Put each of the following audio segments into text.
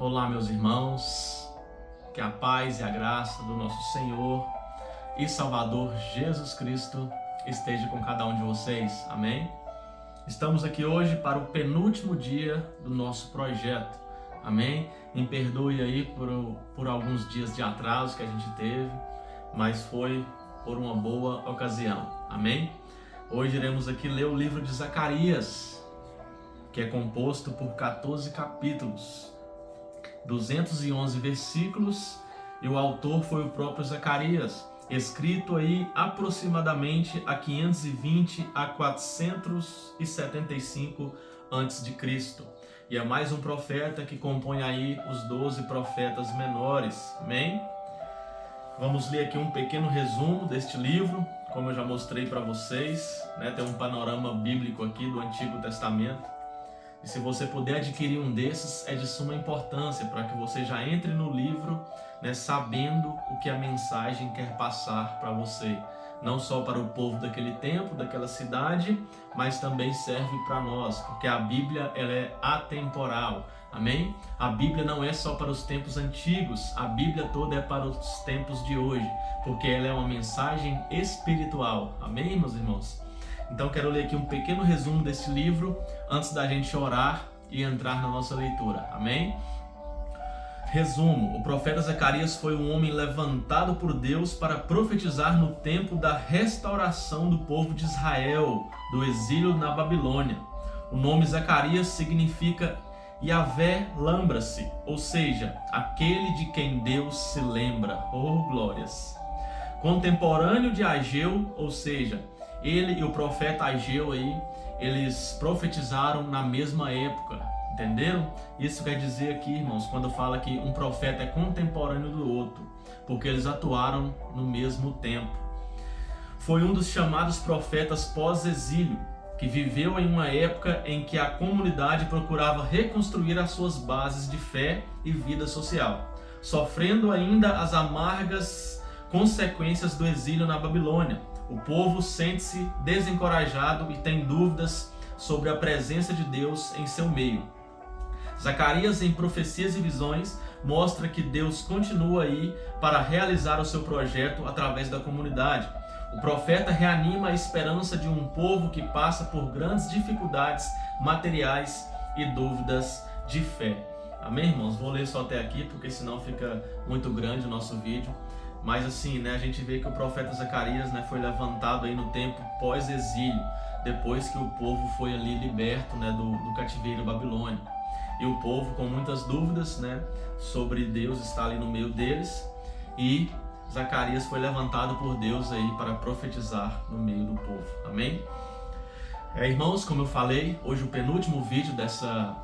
Olá, meus irmãos, que a paz e a graça do nosso Senhor e Salvador Jesus Cristo esteja com cada um de vocês, amém? Estamos aqui hoje para o penúltimo dia do nosso projeto, amém? Me perdoe aí por alguns dias de atraso que a gente teve, mas foi por uma boa ocasião, amém? Hoje iremos aqui ler o livro de Zacarias, que é composto por 14 capítulos, 211 versículos, e o autor foi o próprio Zacarias, escrito aí aproximadamente a 520 a 475 a.C. E é mais um profeta que compõe aí os 12 profetas menores, amém? Vamos ler aqui um pequeno resumo deste livro, como eu já mostrei para vocês, né? Tem um panorama bíblico aqui do Antigo Testamento. E se você puder adquirir um desses, é de suma importância para que você já entre no livro, né, sabendo o que a mensagem quer passar para você. Não só para o povo daquele tempo, daquela cidade, mas também serve para nós, porque a Bíblia ela é atemporal, amém? A Bíblia não é só para os tempos antigos, a Bíblia toda é para os tempos de hoje, porque ela é uma mensagem espiritual, amém, meus irmãos? Então quero ler aqui um pequeno resumo desse livro antes da gente orar e entrar na nossa leitura, amém? Resumo: o profeta Zacarias foi um homem levantado por Deus para profetizar no tempo da restauração do povo de Israel, do exílio na Babilônia. O nome Zacarias significa Yahvé lembra-se, ou seja, aquele de quem Deus se lembra. Oh, glórias! Contemporâneo de Ageu, ou seja, ele e o profeta Ageu aí, eles profetizaram na mesma época, entenderam? Isso quer dizer aqui, irmãos, quando fala que um profeta é contemporâneo do outro, porque eles atuaram no mesmo tempo. Foi um dos chamados profetas pós-exílio, que viveu em uma época em que a comunidade procurava reconstruir as suas bases de fé e vida social, sofrendo ainda as amargas consequências do exílio na Babilônia. O povo sente-se desencorajado e tem dúvidas sobre a presença de Deus em seu meio. Zacarias, em Profecias e Visões, mostra que Deus continua aí para realizar o seu projeto através da comunidade. O profeta reanima a esperança de um povo que passa por grandes dificuldades materiais e dúvidas de fé. Amém, irmãos? Vou ler só até aqui, porque senão fica muito grande o nosso vídeo. Mas assim, né, a gente vê que o profeta Zacarias, né, foi levantado aí no tempo pós-exílio, depois que o povo foi ali liberto, né, do cativeiro babilônico. E o povo com muitas dúvidas, né, sobre Deus estar ali no meio deles, e Zacarias foi levantado por Deus aí para profetizar no meio do povo. Amém? Irmãos, como eu falei, hoje o penúltimo vídeo dessa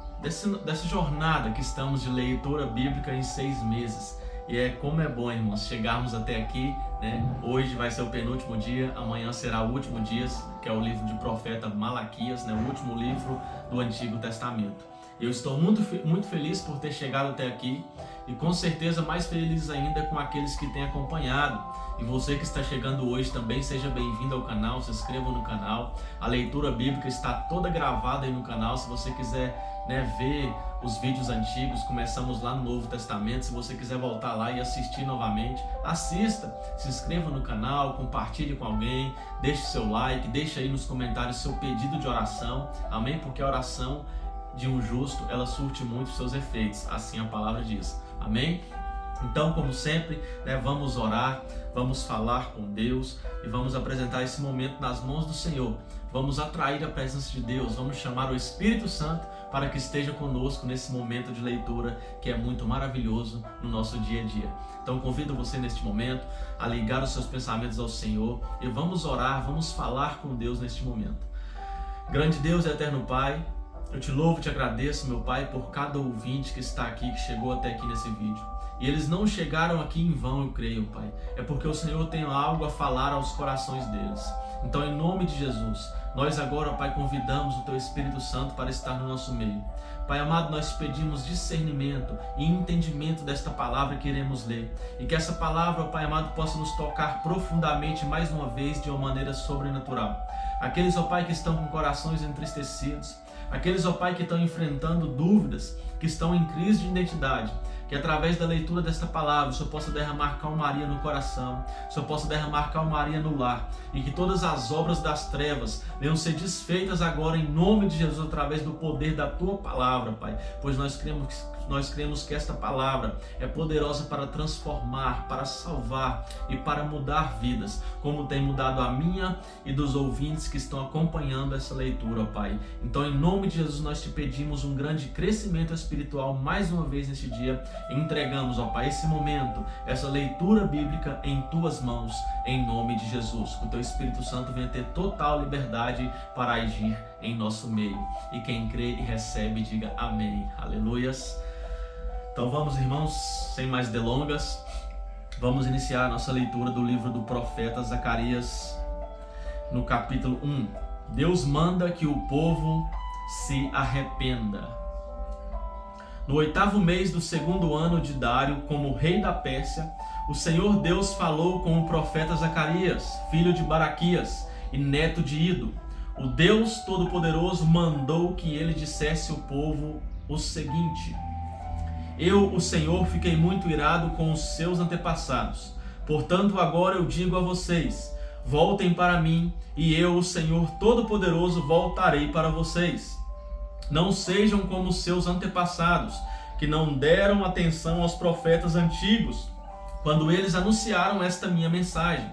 jornada que estamos de leitura bíblica em 6 meses. E como é bom, irmãos, chegarmos até aqui, né? Hoje vai ser o penúltimo dia, amanhã será o último dia, que é o livro de profeta Malaquias, né? O último livro do Antigo Testamento. Eu estou muito feliz por ter chegado até aqui e com certeza mais feliz ainda com aqueles que têm acompanhado. E você que está chegando hoje também, seja bem-vindo ao canal, se inscreva no canal. A leitura bíblica está toda gravada aí no canal, se você quiser, né, ver os vídeos antigos, começamos lá no Novo Testamento. Se você quiser voltar lá e assistir novamente, assista, se inscreva no canal, compartilhe com alguém, deixe seu like, deixe aí nos comentários seu pedido de oração, amém? Porque a oração de um justo, ela surte muito seus efeitos, assim a palavra diz, amém? Então, como sempre, né, vamos orar, vamos falar com Deus e vamos apresentar esse momento nas mãos do Senhor. Vamos atrair a presença de Deus, vamos chamar o Espírito Santo para que esteja conosco nesse momento de leitura que é muito maravilhoso no nosso dia a dia. Então convido você neste momento a ligar os seus pensamentos ao Senhor e vamos orar, vamos falar com Deus neste momento. Grande Deus e eterno Pai, eu te louvo e te agradeço, meu Pai, por cada ouvinte que está aqui, que chegou até aqui nesse vídeo. E eles não chegaram aqui em vão, eu creio, Pai. É porque o Senhor tem algo a falar aos corações deles. Então, em nome de Jesus, nós agora, Pai, convidamos o Teu Espírito Santo para estar no nosso meio. Pai amado, nós pedimos discernimento e entendimento desta palavra que iremos ler. E que essa palavra, Pai amado, possa nos tocar profundamente mais uma vez de uma maneira sobrenatural. Aqueles, ó Pai, que estão com corações entristecidos, aqueles, ó Pai, que estão enfrentando dúvidas, que estão em crise de identidade, que através da leitura desta palavra o Senhor possa derramar calmaria no coração, o Senhor possa derramar calmaria no lar, e que todas as obras das trevas venham ser desfeitas agora em nome de Jesus, através do poder da Tua palavra, Pai, pois nós cremos que esta palavra é poderosa para transformar, para salvar e para mudar vidas, como tem mudado a minha e dos ouvintes que estão acompanhando essa leitura, ó Pai. Então, em nome de Jesus, nós te pedimos um grande crescimento espiritual mais uma vez neste dia. Entregamos, ó Pai, esse momento, essa leitura bíblica em Tuas mãos, em nome de Jesus. Que o Teu Espírito Santo venha ter total liberdade para agir em nosso meio. E quem crê e recebe, diga amém. Aleluias. Então vamos, irmãos, sem mais delongas, vamos iniciar a nossa leitura do livro do profeta Zacarias, no capítulo 1. Deus manda que o povo se arrependa. No 8º mês do 2º ano de Dário, como rei da Pérsia, o Senhor Deus falou com o profeta Zacarias, filho de Baraquias e neto de Ido. O Deus Todo-Poderoso mandou que ele dissesse ao povo o seguinte: Eu, o Senhor, fiquei muito irado com os seus antepassados. Portanto, agora eu digo a vocês: voltem para mim, e eu, o Senhor Todo-Poderoso, voltarei para vocês. Não sejam como os seus antepassados, que não deram atenção aos profetas antigos, quando eles anunciaram esta minha mensagem.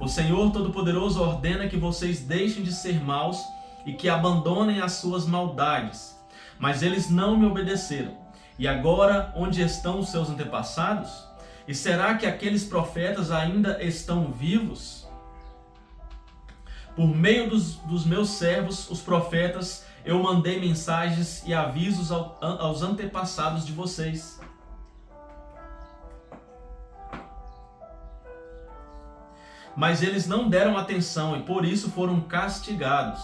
O Senhor Todo-Poderoso ordena que vocês deixem de ser maus e que abandonem as suas maldades. Mas eles não me obedeceram. E agora, onde estão os seus antepassados? E será que aqueles profetas ainda estão vivos? Por meio dos meus servos, os profetas, eu mandei mensagens e avisos aos antepassados de vocês. Mas eles não deram atenção e por isso foram castigados.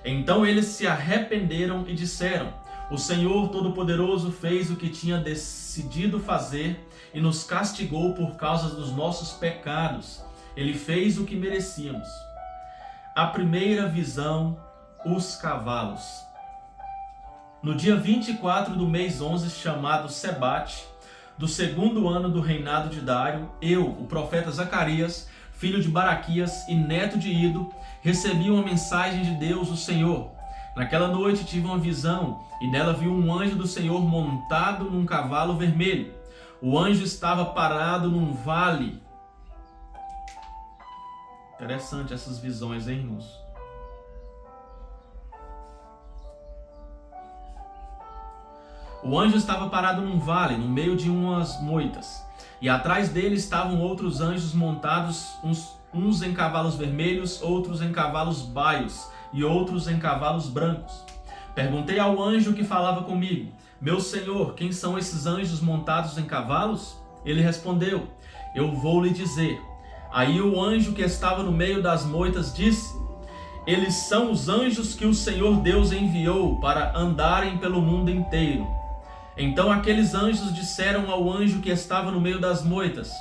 Então eles se arrependeram e disseram: O Senhor Todo-Poderoso fez o que tinha decidido fazer e nos castigou por causa dos nossos pecados. Ele fez o que merecíamos. A primeira visão, os cavalos. No dia 24 do mês 11, chamado Sebate, do 2º ano do reinado de Dário, eu, o profeta Zacarias, filho de Baraquias e neto de Ido, recebi uma mensagem de Deus, o Senhor. Naquela noite tive uma visão, e nela vi um anjo do Senhor montado num cavalo vermelho. O anjo estava parado num vale. Interessante essas visões, hein, irmãos? O anjo estava parado num vale, no meio de umas moitas. E atrás dele estavam outros anjos montados, uns em cavalos vermelhos, outros em cavalos baios e outros em cavalos brancos. Perguntei ao anjo que falava comigo: Meu Senhor, quem são esses anjos montados em cavalos? Ele respondeu: Eu vou lhe dizer. Aí o anjo que estava no meio das moitas disse: Eles são os anjos que o Senhor Deus enviou para andarem pelo mundo inteiro. Então aqueles anjos disseram ao anjo que estava no meio das moitas: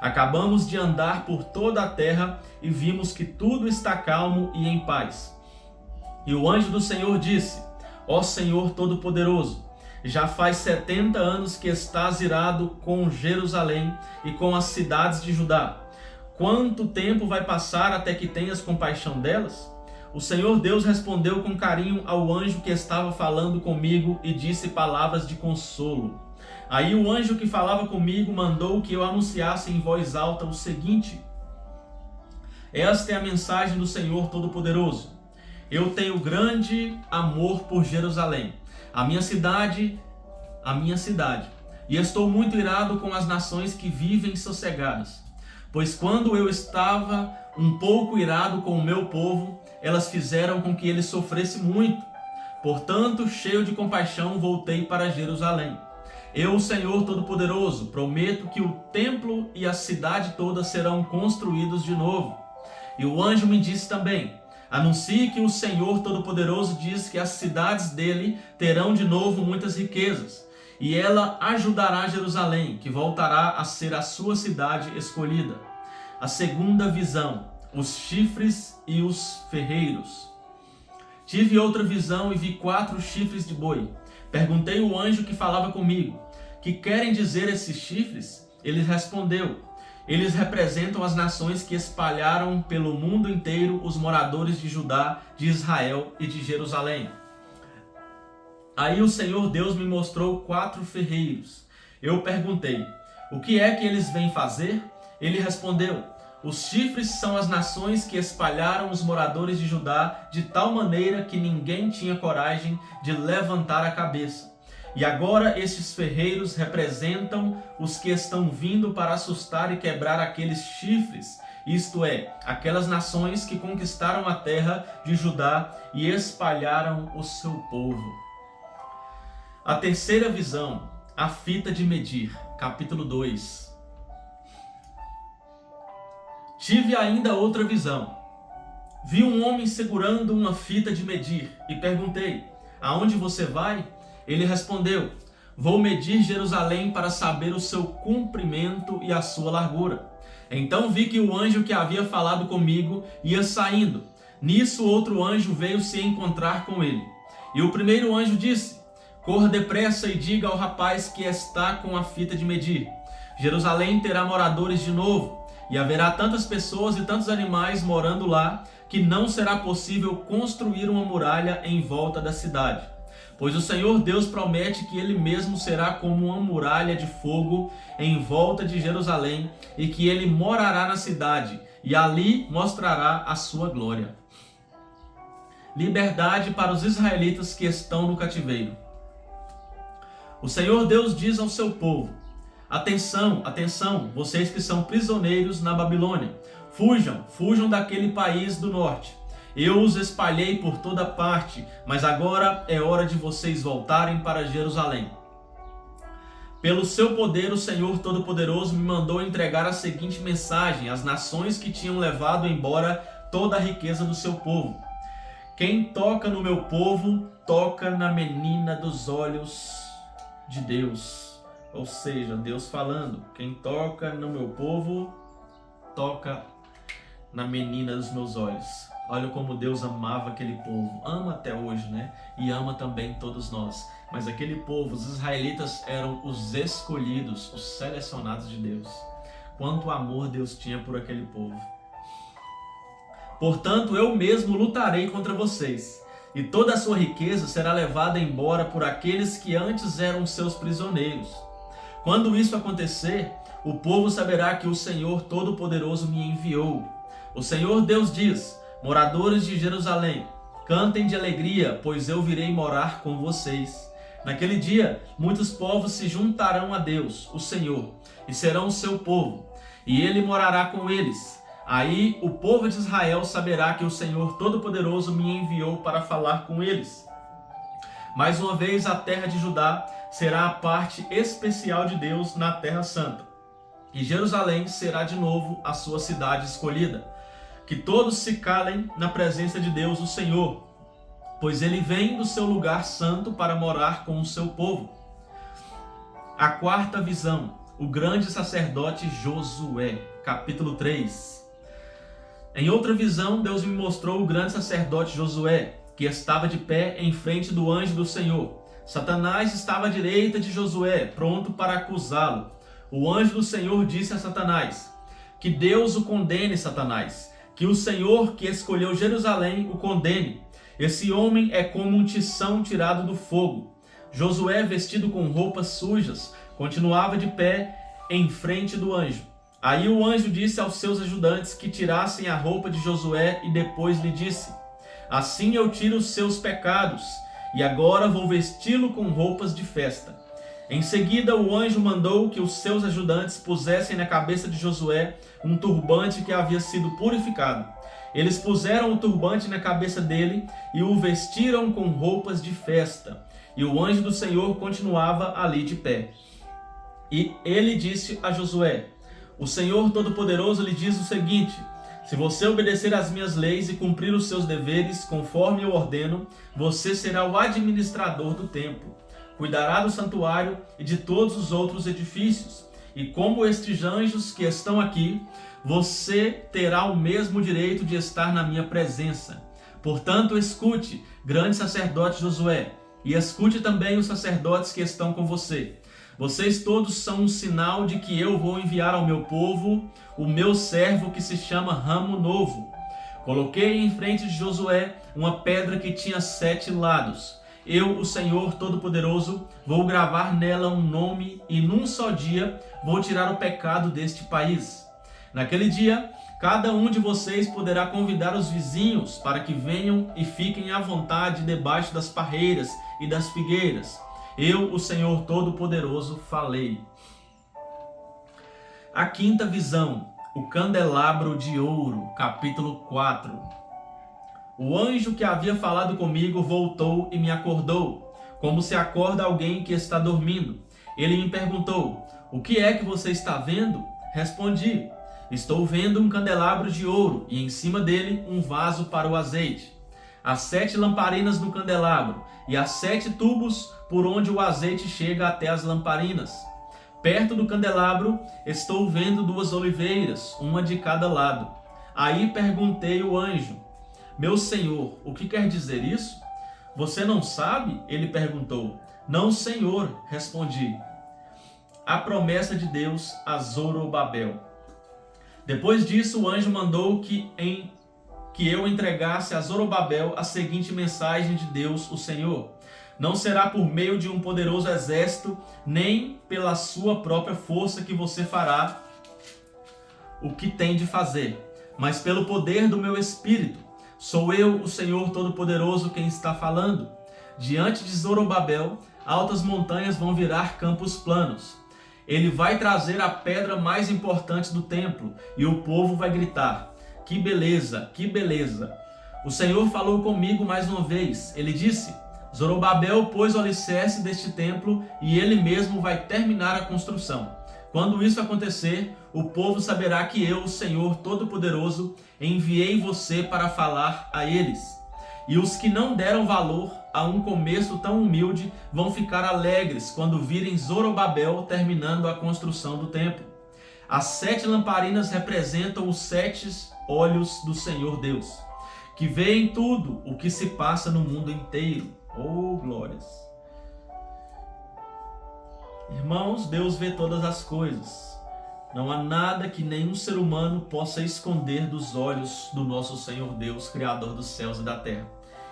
Acabamos de andar por toda a terra e vimos que tudo está calmo e em paz. E o anjo do Senhor disse: Ó Senhor Todo-Poderoso, já faz 70 anos que estás irado com Jerusalém e com as cidades de Judá. Quanto tempo vai passar até que tenhas compaixão delas? O Senhor Deus respondeu com carinho ao anjo que estava falando comigo e disse palavras de consolo. Aí o anjo que falava comigo mandou que eu anunciasse em voz alta o seguinte: Esta é a mensagem do Senhor Todo-Poderoso. Eu tenho grande amor por Jerusalém, a minha cidade, e estou muito irado com as nações que vivem sossegadas. Pois quando eu estava um pouco irado com o meu povo, elas fizeram com que ele sofresse muito. Portanto, cheio de compaixão, voltei para Jerusalém. Eu, o Senhor Todo-Poderoso, prometo que o templo e a cidade toda serão construídos de novo. E o anjo me disse também: Anuncie que o Senhor Todo-Poderoso diz que as cidades dele terão de novo muitas riquezas. E ela ajudará Jerusalém, que voltará a ser a sua cidade escolhida. A segunda visão, os chifres e os ferreiros. Tive outra visão e vi 4 chifres de boi, Perguntei ao anjo que falava comigo: que querem dizer esses chifres? Ele respondeu: eles representam as nações que espalharam pelo mundo inteiro os moradores de Judá, de Israel e de Jerusalém. Aí o Senhor Deus me mostrou 4 ferreiros. Eu perguntei: o que é que eles vêm fazer? Ele respondeu: os chifres são as nações que espalharam os moradores de Judá de tal maneira que ninguém tinha coragem de levantar a cabeça. E agora estes ferreiros representam os que estão vindo para assustar e quebrar aqueles chifres, isto é, aquelas nações que conquistaram a terra de Judá e espalharam o seu povo. A terceira visão, a fita de medir, capítulo 2. Tive ainda outra visão. Vi um homem segurando uma fita de medir e perguntei: aonde você vai? Ele respondeu: vou medir Jerusalém para saber o seu comprimento e a sua largura. Então vi que o anjo que havia falado comigo ia saindo. Nisso outro anjo veio se encontrar com ele. E o primeiro anjo disse: corra depressa e diga ao rapaz que está com a fita de medir: Jerusalém terá moradores de novo, e haverá tantas pessoas e tantos animais morando lá, que não será possível construir uma muralha em volta da cidade. Pois o Senhor Deus promete que Ele mesmo será como uma muralha de fogo em volta de Jerusalém, e que Ele morará na cidade, e ali mostrará a sua glória. Liberdade para os israelitas que estão no cativeiro. O Senhor Deus diz ao seu povo: atenção, atenção, vocês que são prisioneiros na Babilônia. Fujam, fujam daquele país do norte. Eu os espalhei por toda parte, mas agora é hora de vocês voltarem para Jerusalém. Pelo seu poder, o Senhor Todo-Poderoso me mandou entregar a seguinte mensagem às nações que tinham levado embora toda a riqueza do seu povo: quem toca no meu povo, toca na menina dos olhos de Deus. Ou seja, Deus falando: quem toca no meu povo, toca na menina dos meus olhos. Olha como Deus amava aquele povo, ama até hoje, né? E ama também todos nós. Mas aquele povo, os israelitas, eram os escolhidos, os selecionados de Deus. Quanto amor Deus tinha por aquele povo. Portanto, eu mesmo lutarei contra vocês, e toda a sua riqueza será levada embora por aqueles que antes eram seus prisioneiros. Quando isso acontecer, o povo saberá que o Senhor Todo-Poderoso me enviou. O Senhor Deus diz: moradores de Jerusalém, cantem de alegria, pois eu virei morar com vocês. Naquele dia, muitos povos se juntarão a Deus, o Senhor, e serão o seu povo, e Ele morará com eles. Aí o povo de Israel saberá que o Senhor Todo-Poderoso me enviou para falar com eles. Mais uma vez, a terra de Judá será a parte especial de Deus na Terra Santa, e Jerusalém será de novo a sua cidade escolhida. Que todos se calem na presença de Deus, o Senhor, pois Ele vem do seu lugar santo para morar com o seu povo. A quarta visão, o grande sacerdote Josué, capítulo 3. Em outra visão, Deus me mostrou o grande sacerdote Josué, que estava de pé em frente do anjo do Senhor. Satanás estava à direita de Josué, pronto para acusá-lo. O anjo do Senhor disse a Satanás: que Deus o condene, Satanás. Que o Senhor que escolheu Jerusalém o condene. Esse homem é como um tição tirado do fogo. Josué, vestido com roupas sujas, continuava de pé em frente do anjo. Aí o anjo disse aos seus ajudantes que tirassem a roupa de Josué e depois lhe disse: assim eu tiro os seus pecados, e agora vou vesti-lo com roupas de festa. Em seguida, o anjo mandou que os seus ajudantes pusessem na cabeça de Josué um turbante que havia sido purificado. Eles puseram o turbante na cabeça dele e o vestiram com roupas de festa. E o anjo do Senhor continuava ali de pé. E ele disse a Josué: o Senhor Todo-Poderoso lhe diz o seguinte: se você obedecer às minhas leis e cumprir os seus deveres conforme eu ordeno, você será o administrador do templo. Cuidará do santuário e de todos os outros edifícios. E como estes anjos que estão aqui, você terá o mesmo direito de estar na minha presença. Portanto, escute, grande sacerdote Josué, E escute também os sacerdotes que estão com você. Vocês todos são um sinal de que eu vou enviar ao meu povo o meu servo que se chama Ramo Novo. Coloquei em frente de Josué uma pedra que tinha 7 lados. Eu, o Senhor Todo-Poderoso, vou gravar nela um nome e num só dia vou tirar o pecado deste país. Naquele dia, cada um de vocês poderá convidar os vizinhos para que venham e fiquem à vontade debaixo das parreiras e das figueiras. Eu, o Senhor Todo-Poderoso, falei. A quinta visão, o candelabro de ouro, capítulo 4. O anjo que havia falado comigo voltou e me acordou, como se acorda alguém que está dormindo. Ele me perguntou: o que é que você está vendo? Respondi: estou vendo um candelabro de ouro e em cima dele um vaso para o azeite. As 7 lamparinas no candelabro e as 7 tubos por onde o azeite chega até as lamparinas. Perto do candelabro estou vendo 2 oliveiras, uma de cada lado. Aí perguntei ao anjo: meu senhor, o que quer dizer isso? Você não sabe? Ele perguntou. Não, senhor, respondi. A promessa de Deus a Zorobabel. Depois disso, o anjo mandou que eu entregasse a Zorobabel a seguinte mensagem de Deus, o Senhor: não será por meio de um poderoso exército, nem pela sua própria força que você fará o que tem de fazer, mas pelo poder do meu Espírito. Sou eu, o Senhor Todo-Poderoso, quem está falando. Diante de Zorobabel, altas montanhas vão virar campos planos. Ele vai trazer a pedra mais importante do templo e o povo vai gritar: que beleza, que beleza! O Senhor falou comigo mais uma vez. Ele disse: Zorobabel pôs o alicerce deste templo e ele mesmo vai terminar a construção. Quando isso acontecer, o povo saberá que eu, o Senhor Todo-Poderoso, enviei você para falar a eles. E os que não deram valor a um começo tão humilde vão ficar alegres quando virem Zorobabel terminando a construção do templo. As 7 lamparinas representam os 7 olhos do Senhor Deus, que veem tudo o que se passa no mundo inteiro. Oh, glórias! Irmãos, Deus vê todas as coisas. Não há nada que nenhum ser humano possa esconder dos olhos do nosso Senhor Deus, Criador dos céus e da terra.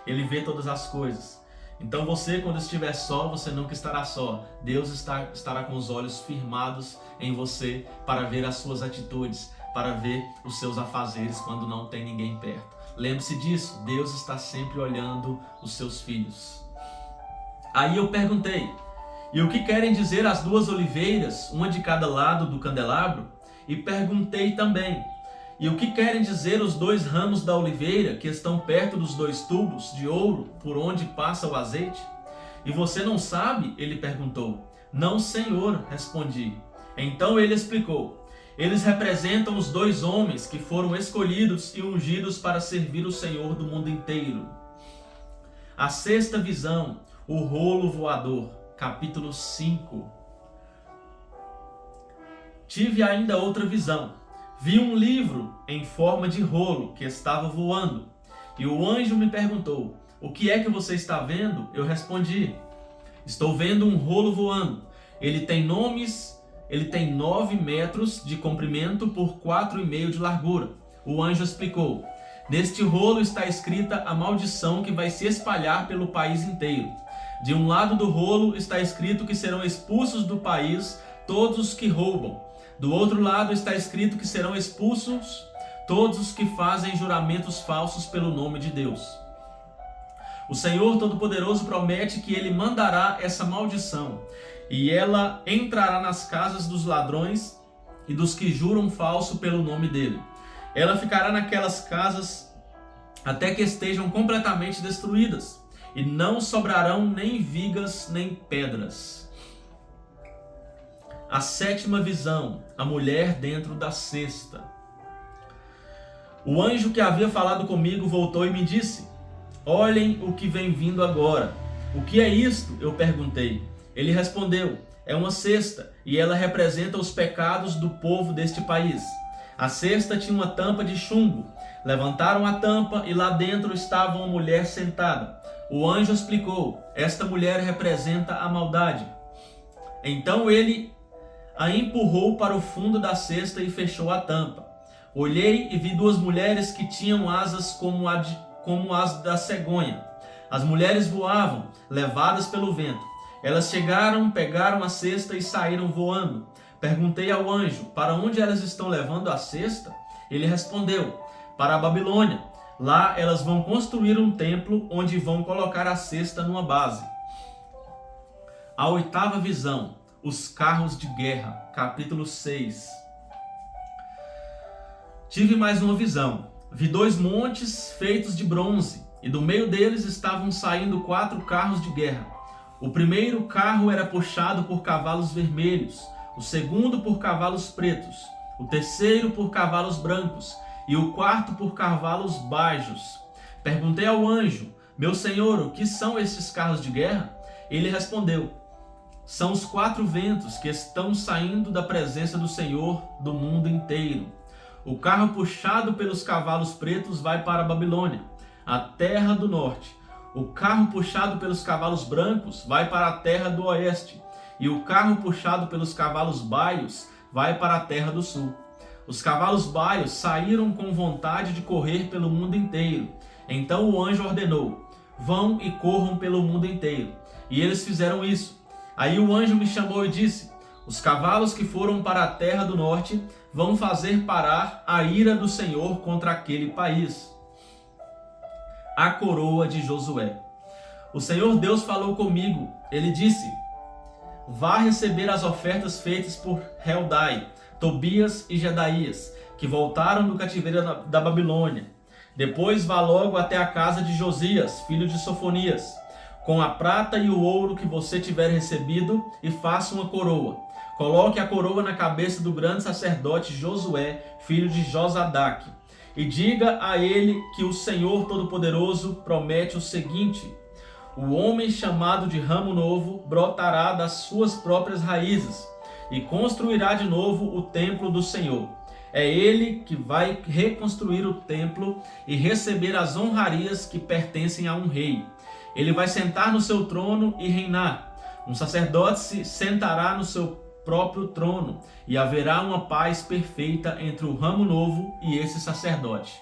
Ele vê todas as coisas. Então você, quando estiver só, você nunca estará só. Deus estará com os olhos firmados em você para ver as suas atitudes, para ver os seus afazeres quando não tem ninguém perto. Lembre-se disso, Deus está sempre olhando os seus filhos. Aí eu perguntei: e o que querem dizer as 2 oliveiras, uma de cada lado do candelabro? E perguntei também: e o que querem dizer os 2 ramos da oliveira que estão perto dos 2 tubos de ouro por onde passa o azeite? E você não sabe? Ele perguntou. Não, senhor, respondi. Então ele explicou: eles representam os 2 homens que foram escolhidos e ungidos para servir o Senhor do mundo inteiro. A 6ª visão, o rolo voador, capítulo 5. Tive ainda outra visão. Vi um livro em forma de rolo que estava voando. E o anjo me perguntou: o que é que você está vendo? Eu respondi: estou vendo um rolo voando. Ele tem 9 metros de comprimento por 4,5 de largura. O anjo explicou: neste rolo está escrita a maldição que vai se espalhar pelo país inteiro. De um lado do rolo está escrito que serão expulsos do país todos os que roubam. Do outro lado está escrito que serão expulsos todos os que fazem juramentos falsos pelo nome de Deus. O Senhor Todo-Poderoso promete que ele mandará essa maldição e ela entrará nas casas dos ladrões e dos que juram falso pelo nome dele. Ela ficará naquelas casas até que estejam completamente destruídas, e não sobrarão nem vigas nem pedras. A 7ª visão, a mulher dentro da cesta. O anjo que havia falado comigo voltou e me disse: olhem o que vem vindo agora. O que é isto? Eu perguntei. Ele respondeu: é uma cesta, e ela representa os pecados do povo deste país. A cesta tinha uma tampa de chumbo. Levantaram a tampa e lá dentro estava uma mulher sentada. O anjo explicou: esta mulher representa a maldade. Então ele a empurrou para o fundo da cesta e fechou a tampa. Olhei e vi duas mulheres que tinham asas como as da cegonha. As mulheres voavam, levadas pelo vento. Elas chegaram, pegaram a cesta e saíram voando. Perguntei ao anjo: para onde elas estão levando a cesta? Ele respondeu: para a Babilônia. Lá elas vão construir um templo onde vão colocar a cesta numa base. A oitava visão, os carros de guerra, capítulo 6. Tive mais uma visão. Vi 2 montes feitos de bronze, e do meio deles estavam saindo 4 carros de guerra. O primeiro carro era puxado por cavalos vermelhos, o segundo por cavalos pretos, o terceiro por cavalos brancos, e o quarto por cavalos bajos. Perguntei ao anjo: meu senhor, o que são esses carros de guerra? Ele respondeu: são os 4 ventos que estão saindo da presença do Senhor do mundo inteiro. O carro puxado pelos cavalos pretos vai para a Babilônia, a terra do norte. O carro puxado pelos cavalos brancos vai para a terra do oeste. E o carro puxado pelos cavalos baios vai para a terra do sul. Os cavalos baios saíram com vontade de correr pelo mundo inteiro. Então o anjo ordenou: vão e corram pelo mundo inteiro. E eles fizeram isso. Aí o anjo me chamou e disse: os cavalos que foram para a terra do norte vão fazer parar a ira do Senhor contra aquele país. A coroa de Josué. O Senhor Deus falou comigo. Ele disse: vá receber as ofertas feitas por Heldai, Tobias e Jedaías, que voltaram do cativeiro da Babilônia. Depois vá logo até a casa de Josias, filho de Sofonias, com a prata e o ouro que você tiver recebido, e faça uma coroa. Coloque a coroa na cabeça do grande sacerdote Josué, filho de Josadaque, e diga a ele que o Senhor Todo-Poderoso promete o seguinte: o homem chamado de ramo novo brotará das suas próprias raízes e construirá de novo o templo do Senhor. É ele que vai reconstruir o templo e receber as honrarias que pertencem a um rei. Ele vai sentar no seu trono e reinar. Um sacerdote se sentará no seu próprio trono, e haverá uma paz perfeita entre o ramo novo e esse sacerdote.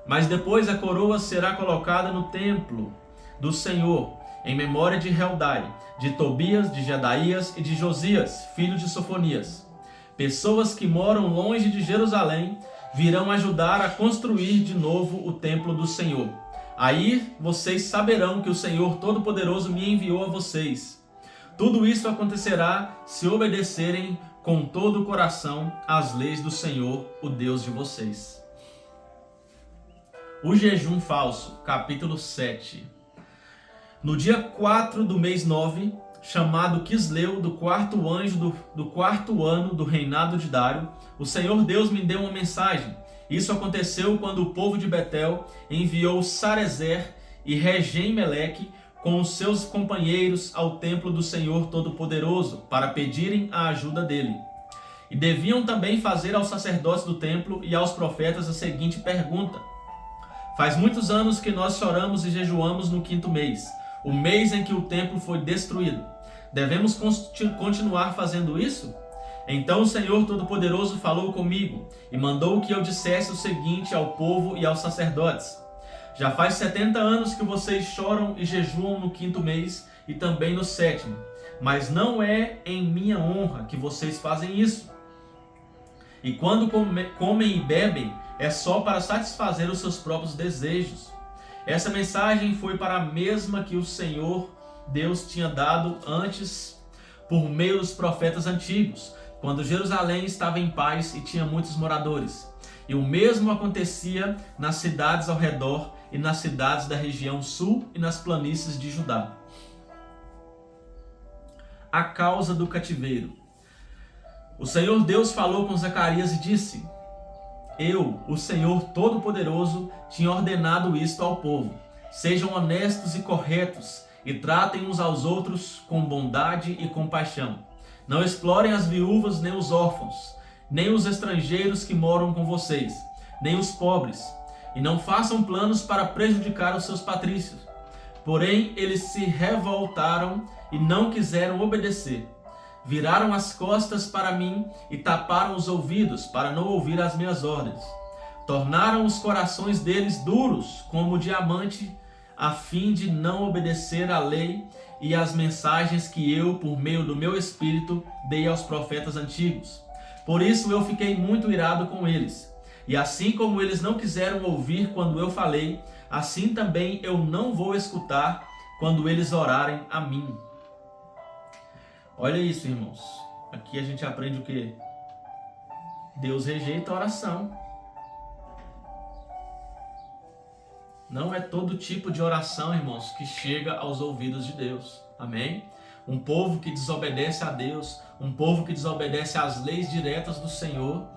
Mas depois a coroa será colocada no templo do Senhor, em memória de Heldai, de Tobias, de Jedaías e de Josias, filho de Sofonias. Pessoas que moram longe de Jerusalém virão ajudar a construir de novo o templo do Senhor. Aí vocês saberão que o Senhor Todo-Poderoso me enviou a vocês. Tudo isso acontecerá se obedecerem com todo o coração às leis do Senhor, o Deus de vocês. O jejum falso, capítulo 7. No dia 4 do mês 9, chamado Quisleu, do 4º anjo do 4º ano do reinado de Dário, o Senhor Deus me deu uma mensagem. Isso aconteceu quando o povo de Betel enviou Sarezer e Regem-Meleque com os seus companheiros ao templo do Senhor Todo-Poderoso para pedirem a ajuda dele. E deviam também fazer aos sacerdotes do templo e aos profetas a seguinte pergunta: faz muitos anos que nós choramos e jejuamos no 5º mês, o mês em que o templo foi destruído. Devemos continuar fazendo isso? Então o Senhor Todo-Poderoso falou comigo e mandou que eu dissesse o seguinte ao povo e aos sacerdotes: já faz 70 anos que vocês choram e jejuam no 5º mês e também no 7º, mas não é em minha honra que vocês fazem isso. E quando comem e bebem, é só para satisfazer os seus próprios desejos. Essa mensagem foi para a mesma que o Senhor Deus tinha dado antes por meio dos profetas antigos, quando Jerusalém estava em paz e tinha muitos moradores. E o mesmo acontecia nas cidades ao redor e nas cidades da região sul e nas planícies de Judá. A causa do cativeiro. O Senhor Deus falou com Zacarias e disse: eu, o Senhor Todo-Poderoso, tinha ordenado isto ao povo: sejam honestos e corretos e tratem uns aos outros com bondade e compaixão. Não explorem as viúvas nem os órfãos. nem os estrangeiros que moram com vocês, nem os pobres, e não façam planos para prejudicar os seus patrícios. Porém, eles se revoltaram e não quiseram obedecer. Viraram as costas para mim e taparam os ouvidos para não ouvir as minhas ordens. Tornaram os corações deles duros como diamante, a fim de não obedecer à lei e às mensagens que eu, por meio do meu espírito, dei aos profetas antigos. Por isso eu fiquei muito irado com eles. E assim como eles não quiseram ouvir quando eu falei, assim também eu não vou escutar quando eles orarem a mim. Olha isso, irmãos. Aqui a gente aprende o quê? Deus rejeita a oração. Não é todo tipo de oração, irmãos, que chega aos ouvidos de Deus. Amém? Um povo que desobedece a Deus, um povo que desobedece às leis diretas do Senhor,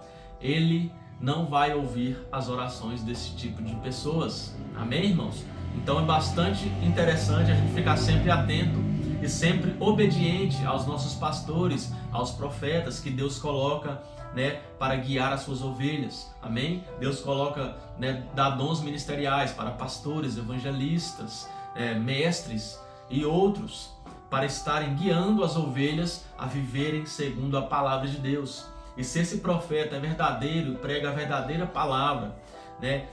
ele não vai ouvir as orações desse tipo de pessoas. Amém, irmãos? Então é bastante interessante a gente ficar sempre atento e sempre obediente aos nossos pastores, aos profetas que Deus coloca, para guiar as suas ovelhas. Amém? Deus coloca, dá dons ministeriais para pastores, evangelistas, mestres e outros, para estarem guiando as ovelhas a viverem segundo a palavra de Deus. E se esse profeta é verdadeiro, prega a verdadeira palavra,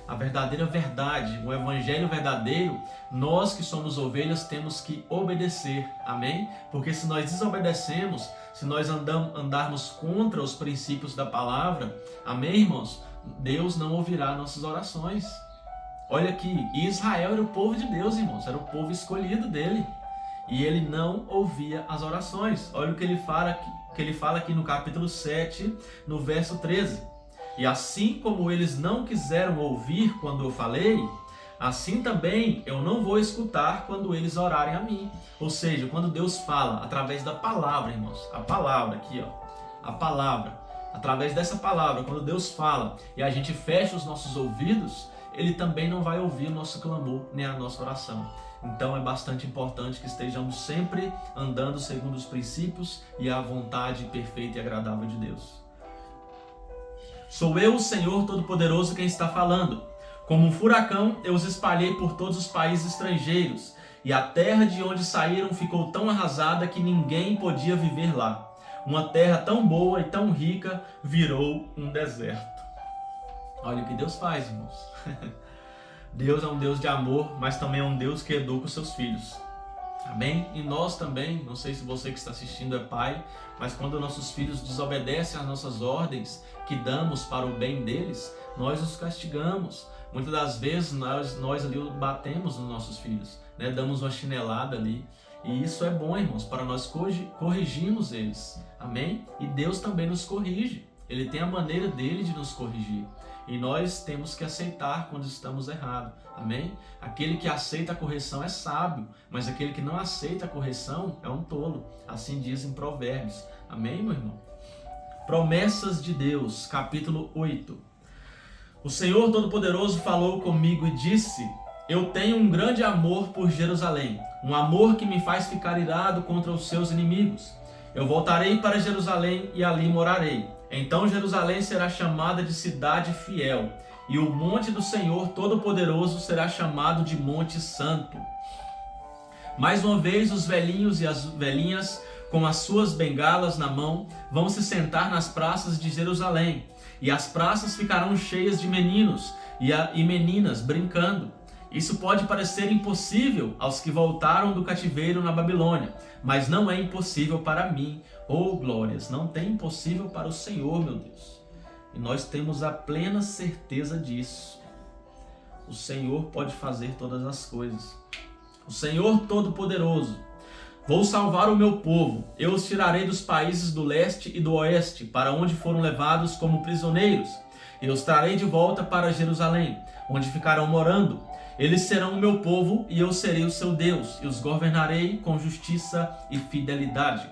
a verdadeira verdade, o evangelho verdadeiro, nós que somos ovelhas temos que obedecer, amém? Porque se nós desobedecemos, se nós andarmos contra os princípios da palavra, amém, irmãos? Deus não ouvirá nossas orações. Olha aqui, Israel era o povo de Deus, irmãos, era o povo escolhido dele, e ele não ouvia as orações. Olha o que ele fala aqui no capítulo 7, no verso 13. E assim como eles não quiseram ouvir quando eu falei, assim também eu não vou escutar quando eles orarem a mim. Ou seja, quando Deus fala através da palavra, irmãos, a palavra aqui, a palavra, através dessa palavra, quando Deus fala e a gente fecha os nossos ouvidos, Ele também não vai ouvir o nosso clamor, nem a nossa oração. Então é bastante importante que estejamos sempre andando segundo os princípios e a vontade perfeita e agradável de Deus. Sou eu, o Senhor Todo-Poderoso, quem está falando. Como um furacão, eu os espalhei por todos os países estrangeiros, e a terra de onde saíram ficou tão arrasada que ninguém podia viver lá. Uma terra tão boa e tão rica virou um deserto. Olha o que Deus faz, irmãos. Deus é um Deus de amor, mas também é um Deus que educa os seus filhos. Amém? E nós também, não sei se você que está assistindo é pai, mas quando nossos filhos desobedecem às nossas ordens que damos para o bem deles, nós os castigamos. Muitas das vezes nós ali batemos nos nossos filhos, damos uma chinelada ali. E isso é bom, irmãos, para nós corrigirmos eles. Amém? E Deus também nos corrige. Ele tem a maneira dele de nos corrigir. E nós temos que aceitar quando estamos errados. Amém? Aquele que aceita a correção é sábio, mas aquele que não aceita a correção é um tolo. Assim dizem Provérbios. Amém, meu irmão? Promessas de Deus, capítulo 8. O Senhor Todo-Poderoso falou comigo e disse: eu tenho um grande amor por Jerusalém, um amor que me faz ficar irado contra os seus inimigos. Eu voltarei para Jerusalém e ali morarei. Então Jerusalém será chamada de cidade fiel, e o monte do Senhor Todo-Poderoso será chamado de Monte Santo. Mais uma vez os velhinhos e as velhinhas, com as suas bengalas na mão, vão se sentar nas praças de Jerusalém, e as praças ficarão cheias de meninos e meninas brincando. Isso pode parecer impossível aos que voltaram do cativeiro na Babilônia, mas não é impossível para mim. Oh, glórias! Não tem impossível para o Senhor, meu Deus. E nós temos a plena certeza disso. O Senhor pode fazer todas as coisas. O Senhor Todo-Poderoso. Vou salvar o meu povo. Eu os tirarei dos países do leste e do oeste, para onde foram levados como prisioneiros. Eu os trarei de volta para Jerusalém, onde ficarão morando. Eles serão o meu povo e eu serei o seu Deus, e os governarei com justiça e fidelidade.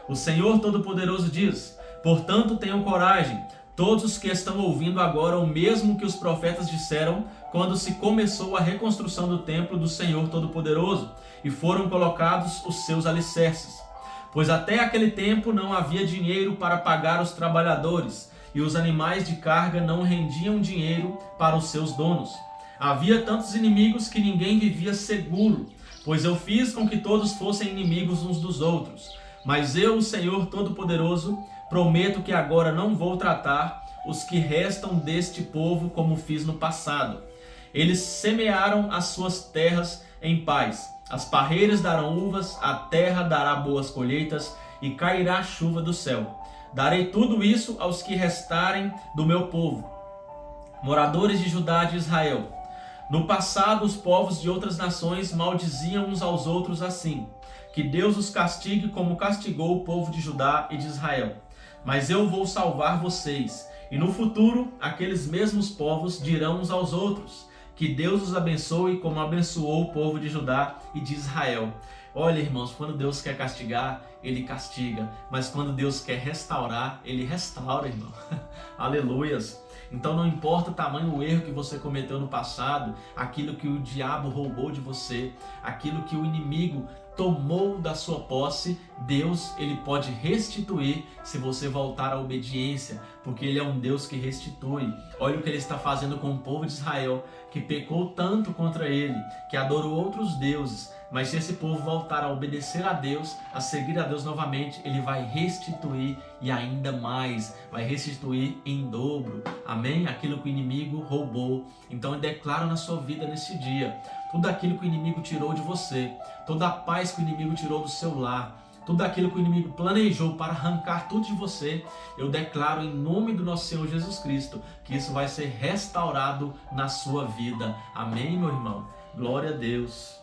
O Senhor Todo-Poderoso diz: portanto tenham coragem, todos os que estão ouvindo agora o mesmo que os profetas disseram quando se começou a reconstrução do templo do Senhor Todo-Poderoso e foram colocados os seus alicerces. Pois até aquele tempo não havia dinheiro para pagar os trabalhadores, e os animais de carga não rendiam dinheiro para os seus donos. Havia tantos inimigos que ninguém vivia seguro, pois eu fiz com que todos fossem inimigos uns dos outros. Mas eu, o Senhor Todo-Poderoso, prometo que agora não vou tratar os que restam deste povo como fiz no passado. Eles semearam as suas terras em paz. As parreiras darão uvas, a terra dará boas colheitas e cairá chuva do céu. Darei tudo isso aos que restarem do meu povo, moradores de Judá e de Israel. No passado, os povos de outras nações maldiziam uns aos outros assim: que Deus os castigue como castigou o povo de Judá e de Israel. Mas eu vou salvar vocês, e no futuro aqueles mesmos povos dirão uns aos outros: que Deus os abençoe como abençoou o povo de Judá e de Israel. Olha, irmãos, quando Deus quer castigar, Ele castiga. Mas quando Deus quer restaurar, Ele restaura, irmão. Aleluias. Então não importa o tamanho do erro que você cometeu no passado, aquilo que o diabo roubou de você, aquilo que o inimigo tomou da sua posse, Deus, Ele pode restituir se você voltar à obediência, porque Ele é um Deus que restitui. Olha o que Ele está fazendo com o povo de Israel, que pecou tanto contra Ele, que adorou outros deuses. Mas se esse povo voltar a obedecer a Deus, a seguir a Deus novamente, Ele vai restituir e ainda mais, vai restituir em dobro. Amém? Aquilo que o inimigo roubou. Então eu declaro na sua vida nesse dia, tudo aquilo que o inimigo tirou de você, toda a paz que o inimigo tirou do seu lar, tudo aquilo que o inimigo planejou para arrancar tudo de você, eu declaro em nome do nosso Senhor Jesus Cristo, que isso vai ser restaurado na sua vida. Amém, meu irmão? Glória a Deus.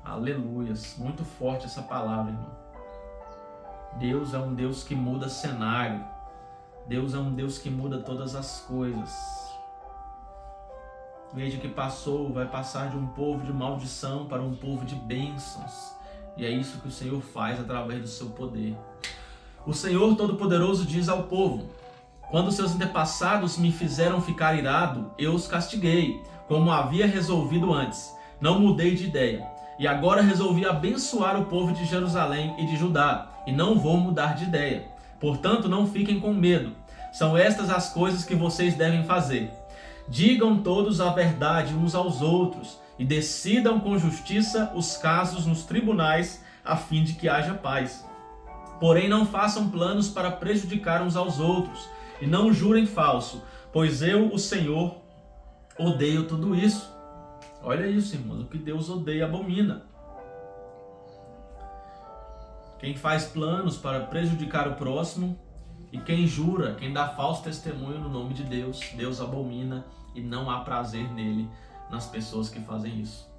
Aleluias. Muito forte essa palavra, irmão. Deus é um Deus que muda cenário. Deus é um Deus que muda todas as coisas. Veja que vai passar de um povo de maldição para um povo de bênçãos. E é isso que o Senhor faz através do seu poder. O Senhor Todo-Poderoso diz ao povo: quando seus antepassados me fizeram ficar irado, eu os castiguei, como havia resolvido antes. Não mudei de ideia. E agora resolvi abençoar o povo de Jerusalém e de Judá, e não vou mudar de ideia. Portanto, não fiquem com medo. São estas as coisas que vocês devem fazer. Digam todos a verdade uns aos outros, e decidam com justiça os casos nos tribunais, a fim de que haja paz. Porém, não façam planos para prejudicar uns aos outros, e não jurem falso, pois eu, o Senhor, odeio tudo isso. Olha isso, irmãos, o que Deus odeia e abomina. Quem faz planos para prejudicar o próximo e quem jura, quem dá falso testemunho no nome de Deus, Deus abomina e não há prazer nele, nas pessoas que fazem isso.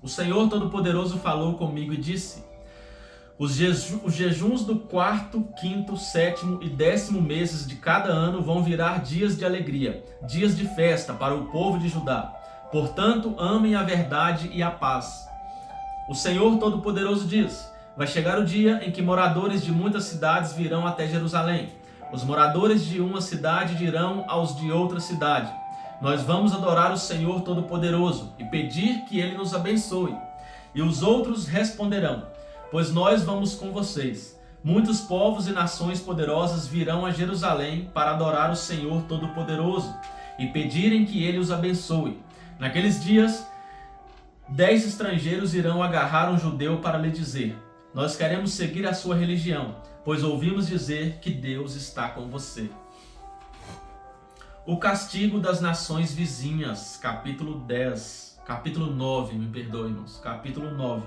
O Senhor Todo-Poderoso falou comigo e disse: os jejuns do 4º, 5º, 7º e 10º meses de cada ano vão virar dias de alegria, dias de festa para o povo de Judá. Portanto, amem a verdade e a paz. O Senhor Todo-Poderoso diz: vai chegar o dia em que moradores de muitas cidades virão até Jerusalém. Os moradores de uma cidade dirão aos de outra cidade: nós vamos adorar o Senhor Todo-Poderoso e pedir que Ele nos abençoe. E os outros responderão: pois nós vamos com vocês. Muitos povos e nações poderosas virão a Jerusalém para adorar o Senhor Todo-Poderoso e pedirem que Ele os abençoe. Naqueles dias, 10 estrangeiros irão agarrar um judeu para lhe dizer: nós queremos seguir a sua religião, pois ouvimos dizer que Deus está com você. O castigo das nações vizinhas, capítulo 9, irmãos, capítulo 9.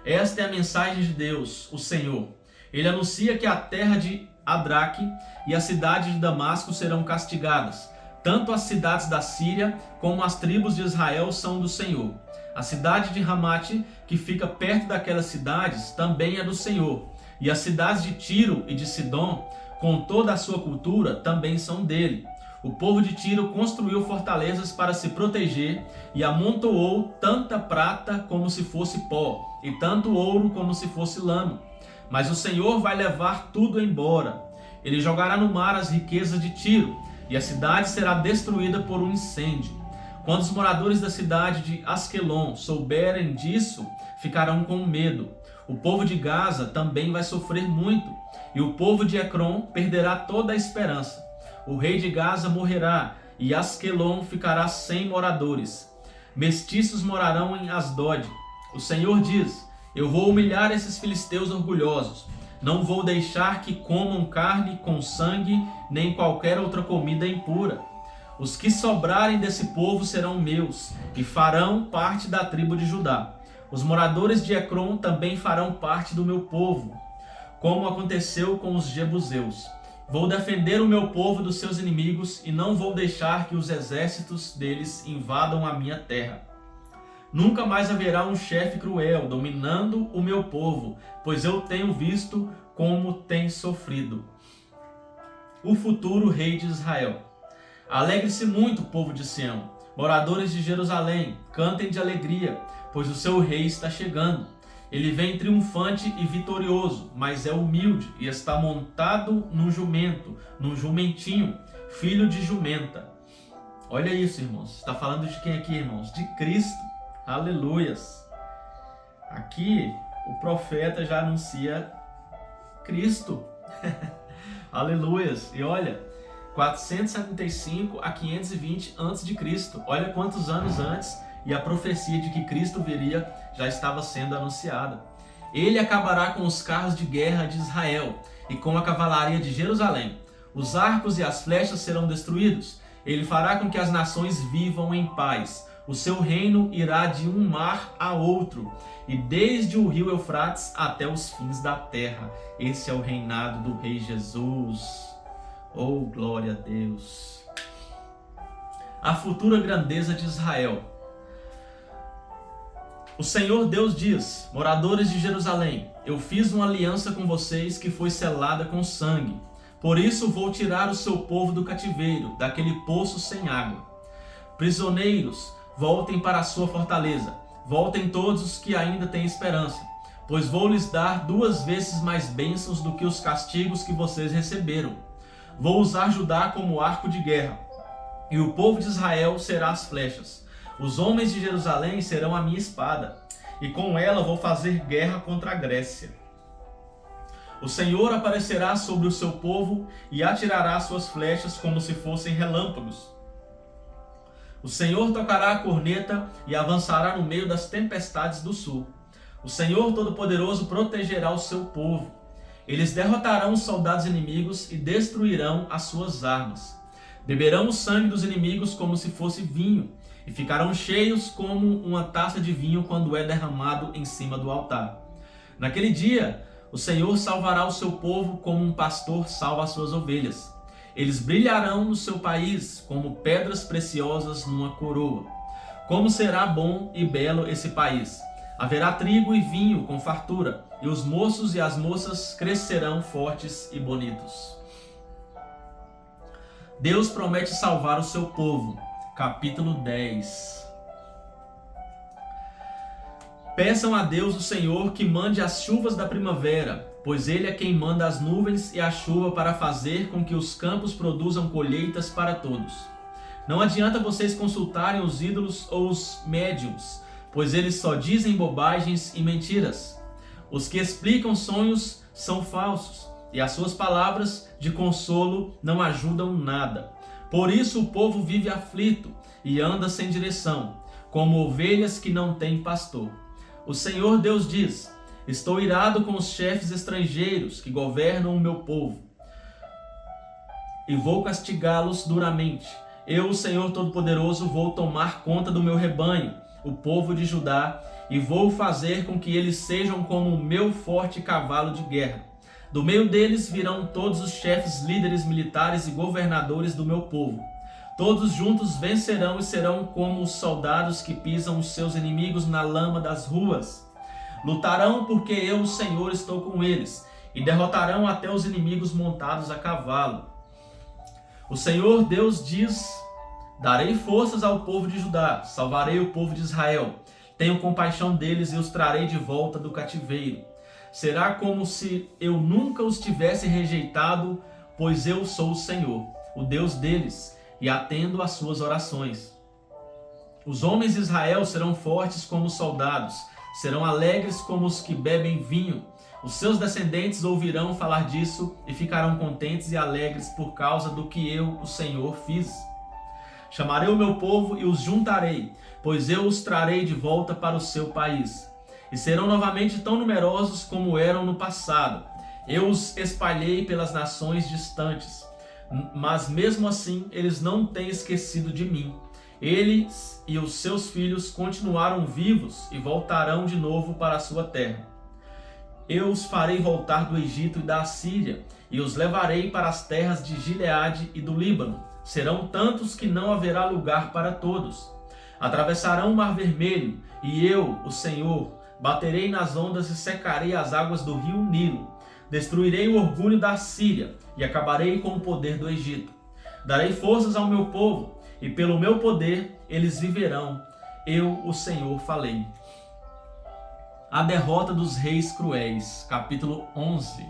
Esta é a mensagem de Deus, o Senhor. Ele anuncia que a terra de Adraque e a cidade de Damasco serão castigadas. Tanto as cidades da Síria como as tribos de Israel são do Senhor. A cidade de Ramate, que fica perto daquelas cidades, também é do Senhor. E as cidades de Tiro e de Sidom, com toda a sua cultura, também são dele. O povo de Tiro construiu fortalezas para se proteger e amontoou tanta prata como se fosse pó, e tanto ouro como se fosse lama. Mas o Senhor vai levar tudo embora. Ele jogará no mar as riquezas de Tiro, e a cidade será destruída por um incêndio. Quando os moradores da cidade de Asquelon souberem disso, ficarão com medo. O povo de Gaza também vai sofrer muito, e o povo de Ecrom perderá toda a esperança. O rei de Gaza morrerá, e Asquelon ficará sem moradores. Mestiços morarão em Asdod. O Senhor diz: eu vou humilhar esses filisteus orgulhosos. Não vou deixar que comam carne com sangue, nem qualquer outra comida impura. Os que sobrarem desse povo serão meus, e farão parte da tribo de Judá. Os moradores de Ecrom também farão parte do meu povo, como aconteceu com os jebuseus. Vou defender o meu povo dos seus inimigos, e não vou deixar que os exércitos deles invadam a minha terra. Nunca mais haverá um chefe cruel dominando o meu povo, pois eu tenho visto como tem sofrido. O futuro rei de Israel. Alegre-se muito, povo de Sião, moradores de Jerusalém, cantem de alegria, pois o seu rei está chegando. Ele vem triunfante e vitorioso, mas é humilde e está montado num jumento, num jumentinho, filho de jumenta. Olha isso, irmãos. Está falando de quem aqui, irmãos? De Cristo. Aleluias. Aqui o profeta já anuncia Cristo. Aleluias. E olha, 475 a 520 a.C. Olha quantos anos antes, e a profecia de que Cristo viria já estava sendo anunciada. Ele acabará com os carros de guerra de Israel e com a cavalaria de Jerusalém. Os arcos e as flechas serão destruídos. Ele fará com que as nações vivam em paz. O seu reino irá de um mar a outro, e desde o rio Eufrates até os fins da terra. Esse é o reinado do Rei Jesus. Oh, glória a Deus! A futura grandeza de Israel. O Senhor Deus diz: moradores de Jerusalém, eu fiz uma aliança com vocês que foi selada com sangue. Por isso vou tirar o seu povo do cativeiro, daquele poço sem água. Prisioneiros, voltem para a sua fortaleza. Voltem todos os que ainda têm esperança, pois vou lhes dar 2 vezes mais bênçãos do que os castigos que vocês receberam. Vou usar Judá como arco de guerra, e o povo de Israel será as flechas. Os homens de Jerusalém serão a minha espada, e com ela vou fazer guerra contra a Grécia. O Senhor aparecerá sobre o seu povo e atirará suas flechas como se fossem relâmpagos. O Senhor tocará a corneta e avançará no meio das tempestades do sul. O Senhor Todo-Poderoso protegerá o seu povo. Eles derrotarão os soldados inimigos e destruirão as suas armas. Beberão o sangue dos inimigos como se fosse vinho, e ficarão cheios como uma taça de vinho quando é derramado em cima do altar. Naquele dia, o Senhor salvará o seu povo como um pastor salva as suas ovelhas. Eles brilharão no seu país como pedras preciosas numa coroa. Como será bom e belo esse país! Haverá trigo e vinho com fartura, e os moços e as moças crescerão fortes e bonitos. Deus promete salvar o seu povo. Capítulo 10. Peçam a Deus o Senhor que mande as chuvas da primavera, pois Ele é quem manda as nuvens e a chuva para fazer com que os campos produzam colheitas para todos. Não adianta vocês consultarem os ídolos ou os médiuns, pois eles só dizem bobagens e mentiras. Os que explicam sonhos são falsos, e as suas palavras de consolo não ajudam nada. Por isso o povo vive aflito e anda sem direção, como ovelhas que não têm pastor. O Senhor Deus diz: estou irado com os chefes estrangeiros que governam o meu povo, e vou castigá-los duramente. Eu, o Senhor Todo-Poderoso, vou tomar conta do meu rebanho, o povo de Judá, e vou fazer com que eles sejam como o meu forte cavalo de guerra. Do meio deles virão todos os chefes, líderes militares e governadores do meu povo. Todos juntos vencerão e serão como os soldados que pisam os seus inimigos na lama das ruas. Lutarão porque eu, o Senhor, estou com eles, e derrotarão até os inimigos montados a cavalo. O Senhor Deus diz: darei forças ao povo de Judá, salvarei o povo de Israel. Tenho compaixão deles e os trarei de volta do cativeiro. Será como se eu nunca os tivesse rejeitado, pois eu sou o Senhor, o Deus deles, e atendo às suas orações. Os homens de Israel serão fortes como soldados, serão alegres como os que bebem vinho. Os seus descendentes ouvirão falar disso e ficarão contentes e alegres por causa do que eu, o Senhor, fiz. Chamarei o meu povo e os juntarei, pois eu os trarei de volta para o seu país. E serão novamente tão numerosos como eram no passado. Eu os espalhei pelas nações distantes, mas mesmo assim eles não têm esquecido de mim. Eles e os seus filhos continuaram vivos e voltarão de novo para a sua terra. Eu os farei voltar do Egito e da Assíria, e os levarei para as terras de Gileade e do Líbano. Serão tantos que não haverá lugar para todos. Atravessarão o Mar Vermelho, e eu, o Senhor, baterei nas ondas e secarei as águas do rio Nilo. Destruirei o orgulho da Síria e acabarei com o poder do Egito. Darei forças ao meu povo, e pelo meu poder eles viverão. Eu, o Senhor, falei. A derrota dos reis cruéis, capítulo 11.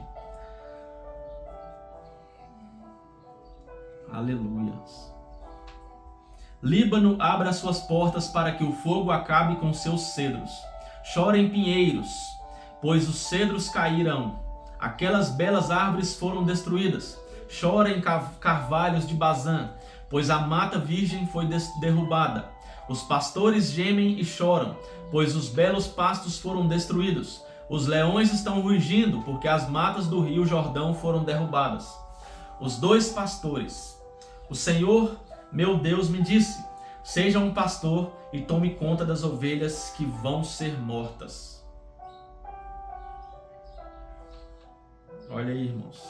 Aleluia. Líbano abra suas portas para que o fogo acabe com seus cedros. Chorem pinheiros, pois os cedros cairão. Aquelas belas árvores foram destruídas. Chorem carvalhos de Bazã, pois a mata virgem foi derrubada. Os pastores gemem e choram, pois os belos pastos foram destruídos. Os leões estão rugindo, porque as matas do rio Jordão foram derrubadas. Os dois pastores. O Senhor, meu Deus, me disse: seja um pastor e tome conta das ovelhas que vão ser mortas. Olha aí, irmãos.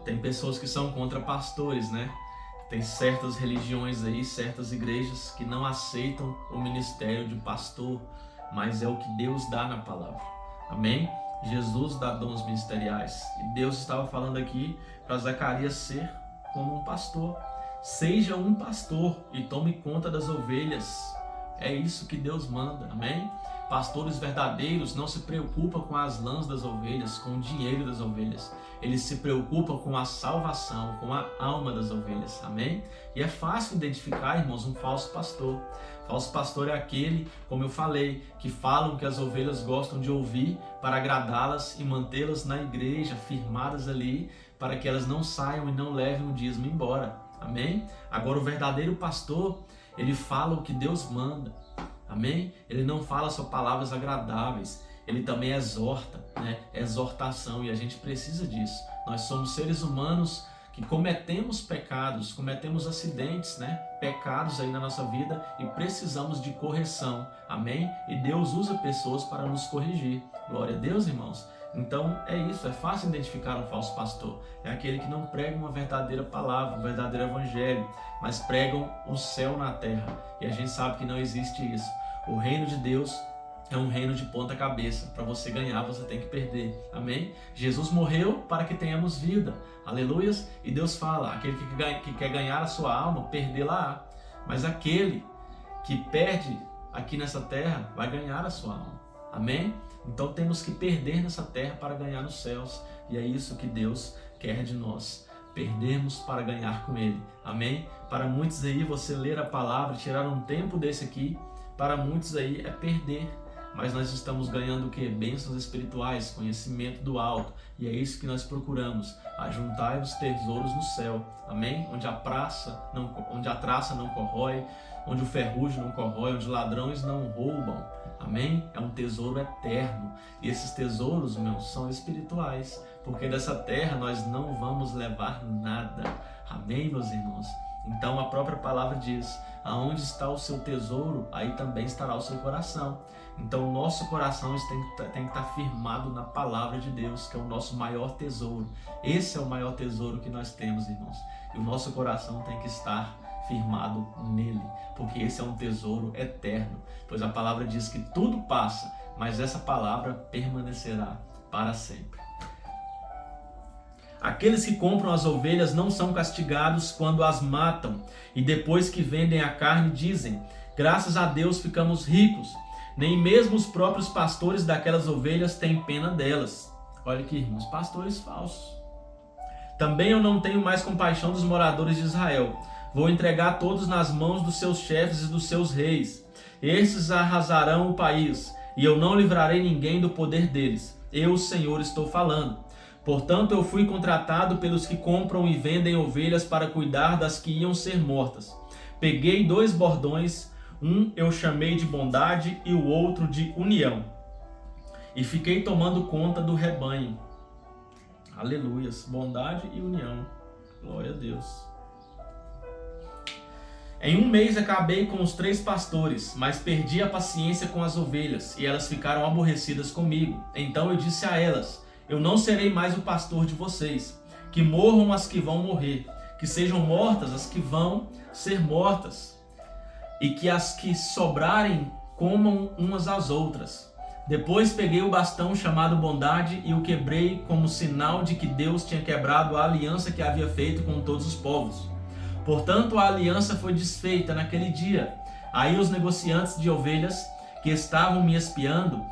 Tem pessoas que são contra pastores, né? Tem certas religiões aí, certas igrejas que não aceitam o ministério de pastor, mas é o que Deus dá na palavra. Amém? Jesus dá dons ministeriais. E Deus estava falando aqui para Zacarias ser como um pastor. Seja um pastor e tome conta das ovelhas. É isso que Deus manda. Amém? Pastores verdadeiros não se preocupam com as lãs das ovelhas, com o dinheiro das ovelhas. Eles se preocupam com a salvação, com a alma das ovelhas. Amém? E é fácil identificar, irmãos, um falso pastor. Falso pastor é aquele, como eu falei, que falam que as ovelhas gostam de ouvir para agradá-las e mantê-las na igreja, firmadas ali, para que elas não saiam e não levem o dízimo embora. Amém? Agora o verdadeiro pastor, ele fala o que Deus manda. Amém? Ele não fala só palavras agradáveis, ele também exorta, né? Exortação, e a gente precisa disso. Nós somos seres humanos que cometemos pecados, cometemos acidentes, né? Pecados aí na nossa vida e precisamos de correção. Amém? E Deus usa pessoas para nos corrigir. Glória a Deus, irmãos. Então é isso, é fácil identificar um falso pastor. É aquele que não prega uma verdadeira palavra, um verdadeiro evangelho, mas pregam o céu na terra. E a gente sabe que não existe isso. O reino de Deus é um reino de ponta cabeça. Para você ganhar, você tem que perder. Amém? Jesus morreu para que tenhamos vida. Aleluias? E Deus fala, aquele que quer ganhar a sua alma, perdê-la. Mas aquele que perde aqui nessa terra, vai ganhar a sua alma. Amém? Então temos que perder nessa terra para ganhar nos céus. E é isso que Deus quer de nós. Perdermos para ganhar com Ele. Amém? Para muitos aí, você ler a palavra, tirar um tempo desse aqui, para muitos aí é perder. Mas nós estamos ganhando o quê? Bênçãos espirituais, conhecimento do alto. E é isso que nós procuramos. Ajuntai os tesouros no céu. Amém? Onde a traça não corrói, onde o ferrugem não corrói, onde ladrões não roubam. Amém? É um tesouro eterno. E esses tesouros, meus, são espirituais. Porque dessa terra nós não vamos levar nada. Amém, meus irmãos? Então a própria palavra diz, aonde está o seu tesouro, aí também estará o seu coração. Então o nosso coração tem que estar firmado na palavra de Deus, que é o nosso maior tesouro. Esse é o maior tesouro que nós temos, irmãos. E o nosso coração tem que estar firmado nele, porque esse é um tesouro eterno. Pois a palavra diz que tudo passa, mas essa palavra permanecerá para sempre. Aqueles que compram as ovelhas não são castigados quando as matam, e depois que vendem a carne dizem, graças a Deus ficamos ricos. Nem mesmo os próprios pastores daquelas ovelhas têm pena delas. Olha aqui, irmãos, pastores falsos. Também eu não tenho mais compaixão dos moradores de Israel. Vou entregar todos nas mãos dos seus chefes e dos seus reis. Esses arrasarão o país, e eu não livrarei ninguém do poder deles. Eu, o Senhor, estou falando. Portanto, eu fui contratado pelos que compram e vendem ovelhas para cuidar das que iam ser mortas. Peguei 2 bordões, um eu chamei de bondade e o outro de união. E fiquei tomando conta do rebanho. Aleluias, bondade e união. Glória a Deus. Em 1 mês acabei com os 3 pastores, mas perdi a paciência com as ovelhas, e elas ficaram aborrecidas comigo. Então eu disse a elas: eu não serei mais o pastor de vocês. Que morram as que vão morrer, que sejam mortas as que vão ser mortas, e que as que sobrarem comam umas às outras. Depois peguei o bastão chamado bondade e o quebrei como sinal de que Deus tinha quebrado a aliança que havia feito com todos os povos. Portanto, a aliança foi desfeita naquele dia. Aí os negociantes de ovelhas que estavam me espiando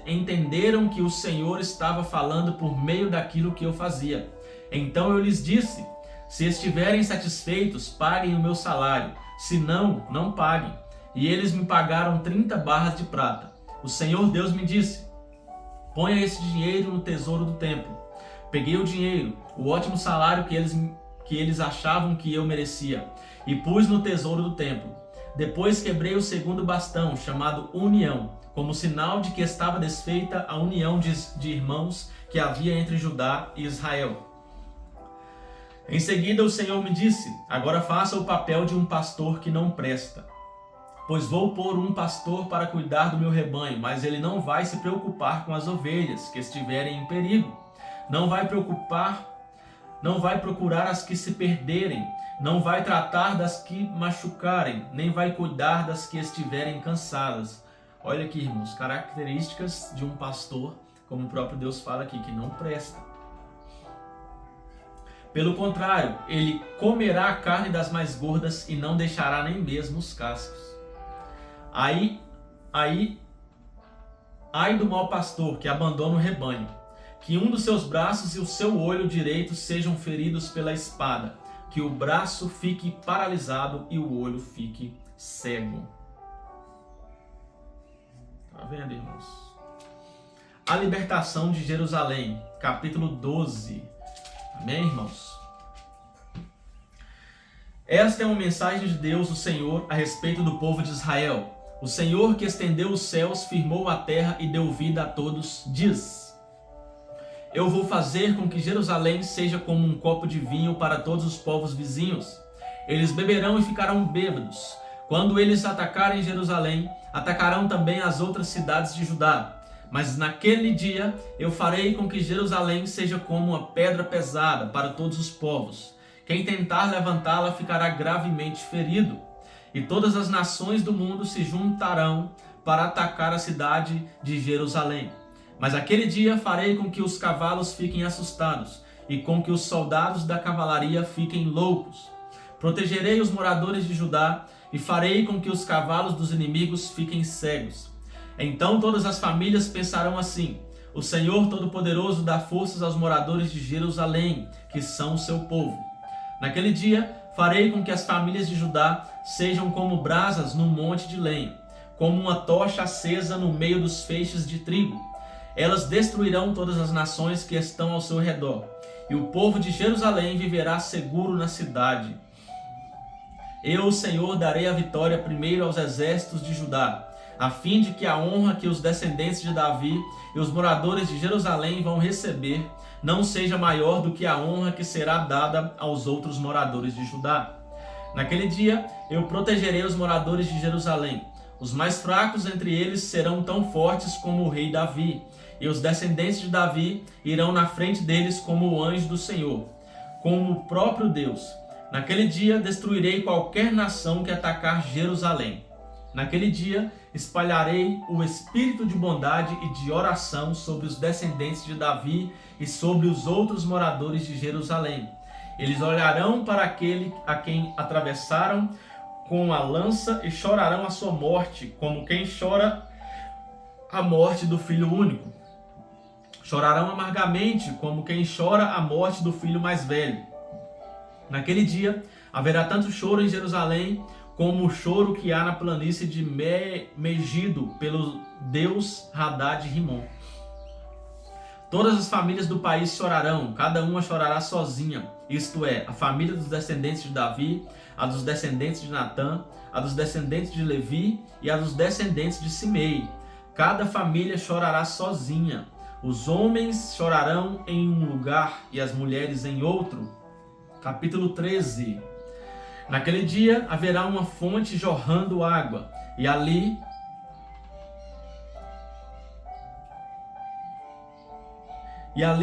entenderam que o Senhor estava falando por meio daquilo que eu fazia. Então eu lhes disse: se estiverem satisfeitos, paguem o meu salário. Se não, não paguem. E eles me pagaram 30 barras de prata. O Senhor Deus me disse: ponha esse dinheiro no tesouro do templo. Peguei o dinheiro, o ótimo salário que eles achavam que eu merecia, e pus no tesouro do templo. Depois quebrei o segundo bastão, chamado união, como sinal de que estava desfeita a união de irmãos que havia entre Judá e Israel. Em seguida o Senhor me disse: agora faça o papel de um pastor que não presta. Pois vou pôr um pastor para cuidar do meu rebanho, mas ele não vai se preocupar com as ovelhas que estiverem em perigo. Não vai procurar as que se perderem, não vai tratar das que machucarem, nem vai cuidar das que estiverem cansadas. Olha aqui, irmãos, características de um pastor, como o próprio Deus fala aqui, que não presta. Pelo contrário, ele comerá a carne das mais gordas e não deixará nem mesmo os cascos. Ai do mau pastor que abandona o rebanho, que um dos seus braços e o seu olho direito sejam feridos pela espada, que o braço fique paralisado e o olho fique cego. Tá vendo, irmãos? A libertação de Jerusalém, capítulo 12. Amém, irmãos? Esta é uma mensagem de Deus, o Senhor, a respeito do povo de Israel. O Senhor que estendeu os céus, firmou a terra e deu vida a todos, diz: eu vou fazer com que Jerusalém seja como um copo de vinho para todos os povos vizinhos. Eles beberão e ficarão bêbados. Quando eles atacarem Jerusalém, atacarão também as outras cidades de Judá. Mas naquele dia eu farei com que Jerusalém seja como uma pedra pesada para todos os povos. Quem tentar levantá-la ficará gravemente ferido. E todas as nações do mundo se juntarão para atacar a cidade de Jerusalém. Mas aquele dia farei com que os cavalos fiquem assustados e com que os soldados da cavalaria fiquem loucos. Protegerei os moradores de Judá e farei com que os cavalos dos inimigos fiquem cegos. Então todas as famílias pensarão assim: o Senhor Todo-Poderoso dá forças aos moradores de Jerusalém, que são o seu povo. Naquele dia farei com que as famílias de Judá sejam como brasas num monte de lenha, como uma tocha acesa no meio dos feixes de trigo. Elas destruirão todas as nações que estão ao seu redor, e o povo de Jerusalém viverá seguro na cidade. Eu, o Senhor, darei a vitória primeiro aos exércitos de Judá, a fim de que a honra que os descendentes de Davi e os moradores de Jerusalém vão receber não seja maior do que a honra que será dada aos outros moradores de Judá. Naquele dia eu protegerei os moradores de Jerusalém. Os mais fracos entre eles serão tão fortes como o rei Davi, e os descendentes de Davi irão na frente deles como o anjo do Senhor, como o próprio Deus. Naquele dia destruirei qualquer nação que atacar Jerusalém. Naquele dia espalharei o espírito de bondade e de oração sobre os descendentes de Davi e sobre os outros moradores de Jerusalém. Eles olharão para aquele a quem atravessaram com a lança e chorarão a sua morte, como quem chora a morte do filho único. Chorarão amargamente, como quem chora a morte do filho mais velho. Naquele dia, Haverá tanto choro em Jerusalém como o choro que há na planície de Megido pelo deus Hadad Rimon. Todas as famílias do país chorarão, cada uma chorará sozinha, isto é, a família dos descendentes de Davi, a dos descendentes de Natã, a dos descendentes de Levi e a dos descendentes de Simei. Cada família chorará sozinha. Os homens chorarão em um lugar e as mulheres em outro. Capítulo 13. Naquele dia haverá uma fonte jorrando água, e ali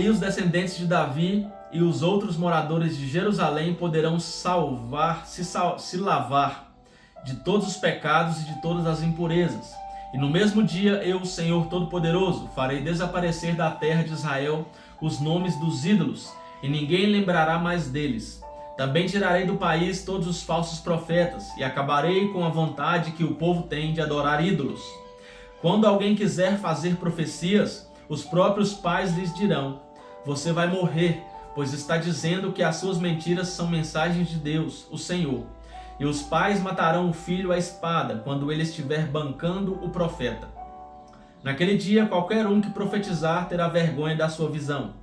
os descendentes de Davi e os outros moradores de Jerusalém poderão se lavar de todos os pecados e de todas as impurezas. E no mesmo dia eu, Senhor Todo-Poderoso, farei desaparecer da terra de Israel os nomes dos ídolos, e ninguém lembrará mais deles. Também tirarei do país todos os falsos profetas, e acabarei com a vontade que o povo tem de adorar ídolos. Quando alguém quiser fazer profecias, os próprios pais lhes dirão: você vai morrer, pois está dizendo que as suas mentiras são mensagens de Deus, o Senhor. E os pais matarão o filho à espada, quando ele estiver bancando o profeta. Naquele dia, qualquer um que profetizar terá vergonha da sua visão.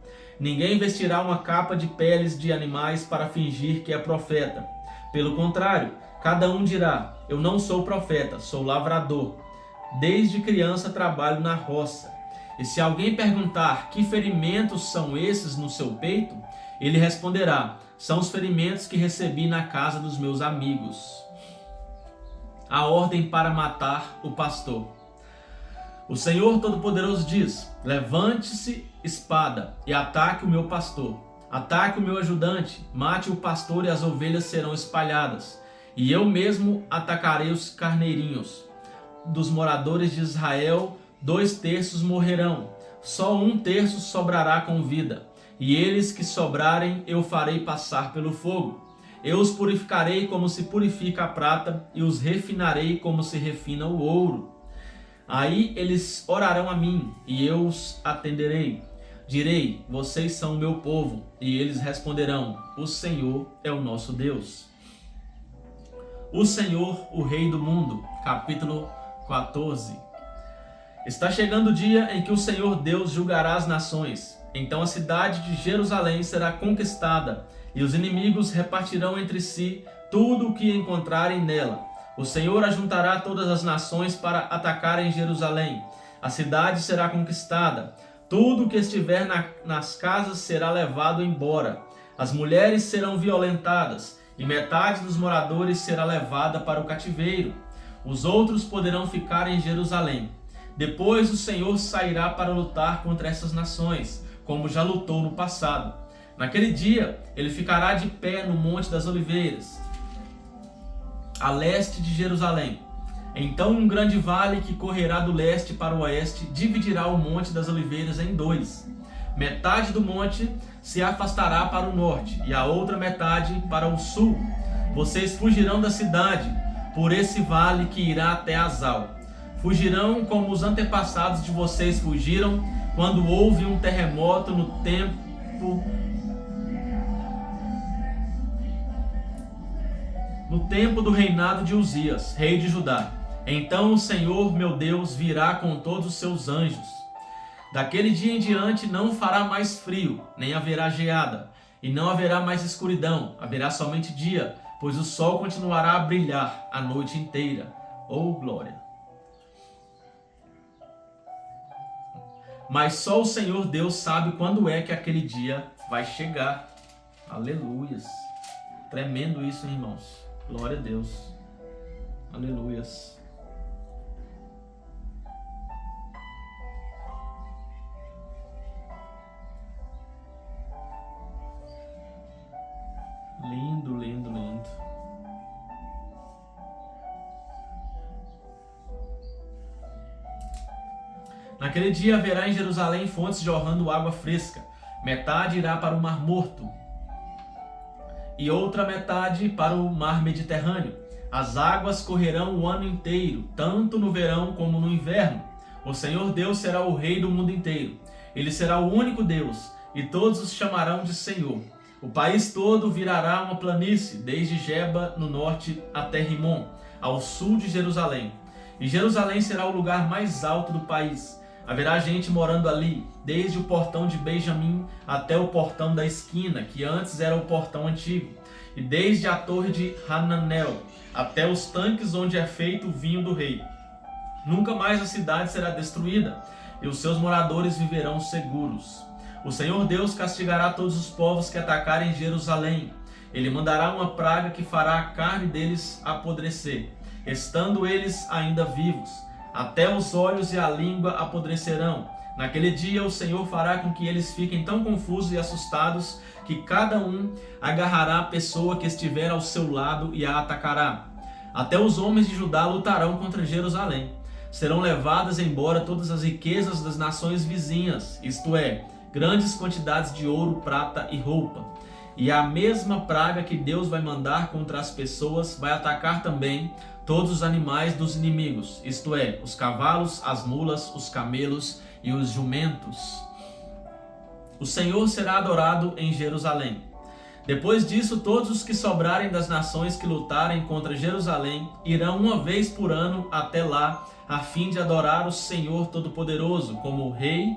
Ninguém vestirá uma capa de peles de animais para fingir que é profeta. Pelo contrário, cada um dirá: eu não sou profeta, sou lavrador. Desde criança trabalho na roça. E se alguém perguntar: que ferimentos são esses no seu peito? Ele responderá: são os ferimentos que recebi na casa dos meus amigos. A ordem para matar o pastor. O Senhor Todo-Poderoso diz: levante-se espada e ataque o meu pastor. Ataque o meu ajudante, mate o pastor e as ovelhas serão espalhadas. E eu mesmo atacarei os carneirinhos. Dos moradores de Israel, 2/3 morrerão. Só 1/3 sobrará com vida. E eles que sobrarem eu farei passar pelo fogo. Eu os purificarei como se purifica a prata e os refinarei como se refina o ouro. Aí eles orarão a mim e eu os atenderei. Direi: vocês são o meu povo. E eles responderão: o Senhor é o nosso Deus. O Senhor, o Rei do mundo. Capítulo 14. Está chegando o dia em que o Senhor Deus julgará as nações. Então a cidade de Jerusalém será conquistada, e os inimigos repartirão entre si tudo o que encontrarem nela. O Senhor ajuntará todas as nações para atacarem Jerusalém. A cidade será conquistada. Tudo o que estiver nas casas será levado embora. As mulheres serão violentadas, e metade dos moradores será levada para o cativeiro. Os outros poderão ficar em Jerusalém. Depois o Senhor sairá para lutar contra essas nações, como já lutou no passado. Naquele dia, ele ficará de pé no Monte das Oliveiras, a leste de Jerusalém. Então um grande vale que correrá do leste para o oeste dividirá o Monte das Oliveiras em 2. Metade do monte se afastará para o norte e a outra metade para o sul. Vocês fugirão da cidade por esse vale que irá até Azal. Fugirão como os antepassados de vocês fugiram quando houve um terremoto no tempo do reinado de Uzias, rei de Judá. Então o Senhor, meu Deus, virá com todos os seus anjos. Daquele dia em diante não fará mais frio, nem haverá geada, e não haverá mais escuridão, haverá somente dia, pois o sol continuará a brilhar a noite inteira. Oh, glória! Mas só o Senhor Deus sabe quando é que aquele dia vai chegar. Aleluias! Tremendo isso, irmãos. Glória a Deus. Aleluias. Lindo, lindo, lindo. Naquele dia haverá em Jerusalém fontes jorrando água fresca. Metade irá para o Mar Morto e outra metade para o Mar Mediterrâneo. As águas correrão o ano inteiro, tanto no verão como no inverno. O Senhor Deus será o Rei do mundo inteiro. Ele será o único Deus, e todos os chamarão de Senhor. O país todo virará uma planície, desde Geba no norte até Rimon, ao sul de Jerusalém. E Jerusalém será o lugar mais alto do país. Haverá gente morando ali, desde o portão de Benjamim até o portão da esquina, que antes era o portão antigo, e desde a torre de Hananel até os tanques onde é feito o vinho do rei. Nunca mais a cidade será destruída, e os seus moradores viverão seguros. O Senhor Deus castigará todos os povos que atacarem Jerusalém. Ele mandará uma praga que fará a carne deles apodrecer, estando eles ainda vivos. Até os olhos e a língua apodrecerão. Naquele dia o Senhor fará com que eles fiquem tão confusos e assustados que cada um agarrará a pessoa que estiver ao seu lado e a atacará. Até os homens de Judá lutarão contra Jerusalém. Serão levadas embora todas as riquezas das nações vizinhas, isto é, grandes quantidades de ouro, prata e roupa. E a mesma praga que Deus vai mandar contra as pessoas vai atacar também todos os animais dos inimigos, isto é, os cavalos, as mulas, os camelos e os jumentos. O Senhor será adorado em Jerusalém. Depois disso, todos os que sobrarem das nações que lutarem contra Jerusalém irão uma vez por ano até lá, a fim de adorar o Senhor Todo-Poderoso como Rei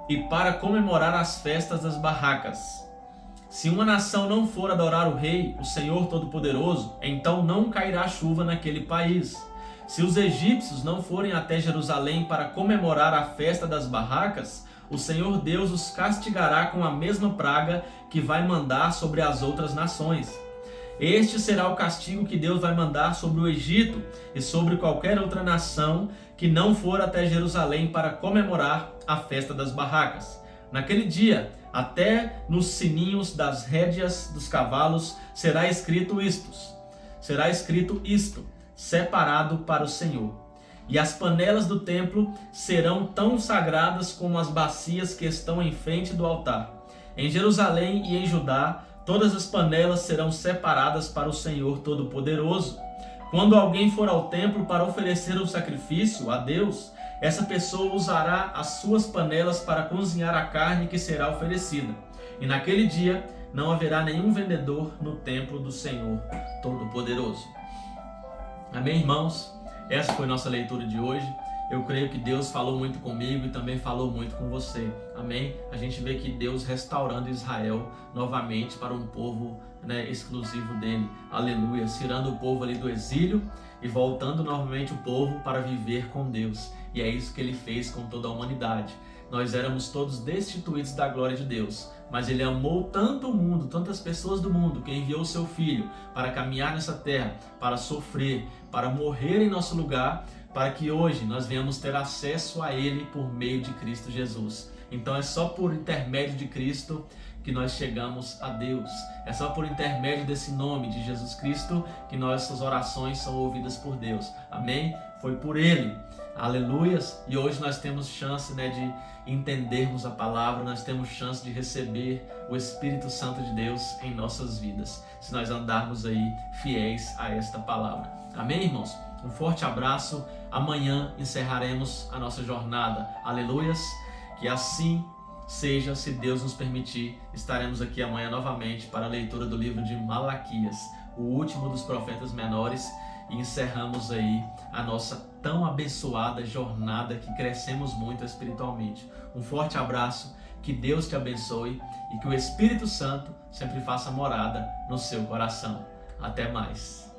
e para comemorar as festas das barracas. Se uma nação não for adorar o Rei, o Senhor Todo-Poderoso, então não cairá chuva naquele país. Se os egípcios não forem até Jerusalém para comemorar a festa das barracas, o Senhor Deus os castigará com a mesma praga que vai mandar sobre as outras nações. Este será o castigo que Deus vai mandar sobre o Egito e sobre qualquer outra nação que não for até Jerusalém para comemorar a festa das barracas. Naquele dia, até nos sininhos das rédeas dos cavalos será escrito isto, separado para o Senhor. E as panelas do templo serão tão sagradas como as bacias que estão em frente do altar. Em Jerusalém e em Judá, todas as panelas serão separadas para o Senhor Todo-Poderoso. Quando alguém for ao templo para oferecer um sacrifício a Deus, essa pessoa usará as suas panelas para cozinhar a carne que será oferecida. E naquele dia não haverá nenhum vendedor no templo do Senhor Todo-Poderoso. Amém, irmãos? Essa foi nossa leitura de hoje. Eu creio que Deus falou muito comigo e também falou muito com você. Amém? A gente vê que Deus restaurando Israel novamente para um povo, exclusivo dele. Aleluia. Tirando o povo ali do exílio e voltando novamente o povo para viver com Deus. E é isso que ele fez com toda a humanidade. Nós éramos todos destituídos da glória de Deus, mas ele amou tanto o mundo, tantas pessoas do mundo, que enviou o seu Filho para caminhar nessa terra, para sofrer, para morrer em nosso lugar, para que hoje nós venhamos ter acesso a ele por meio de Cristo Jesus. Então é só por intermédio de Cristo que nós chegamos a Deus. É só por intermédio desse nome de Jesus Cristo que nossas orações são ouvidas por Deus. Amém? Foi por ele. Aleluias! E hoje nós temos chance, de entendermos a palavra, nós temos chance de receber o Espírito Santo de Deus em nossas vidas, se nós andarmos aí fiéis a esta palavra. Amém, irmãos? Um forte abraço. Amanhã encerraremos a nossa jornada. Aleluias! Que assim seja, se Deus nos permitir. Estaremos aqui amanhã novamente para a leitura do livro de Malaquias, o último dos profetas menores, e encerramos aí a nossa tão abençoada jornada que crescemos muito espiritualmente. Um forte abraço, que Deus te abençoe e que o Espírito Santo sempre faça morada no seu coração. Até mais.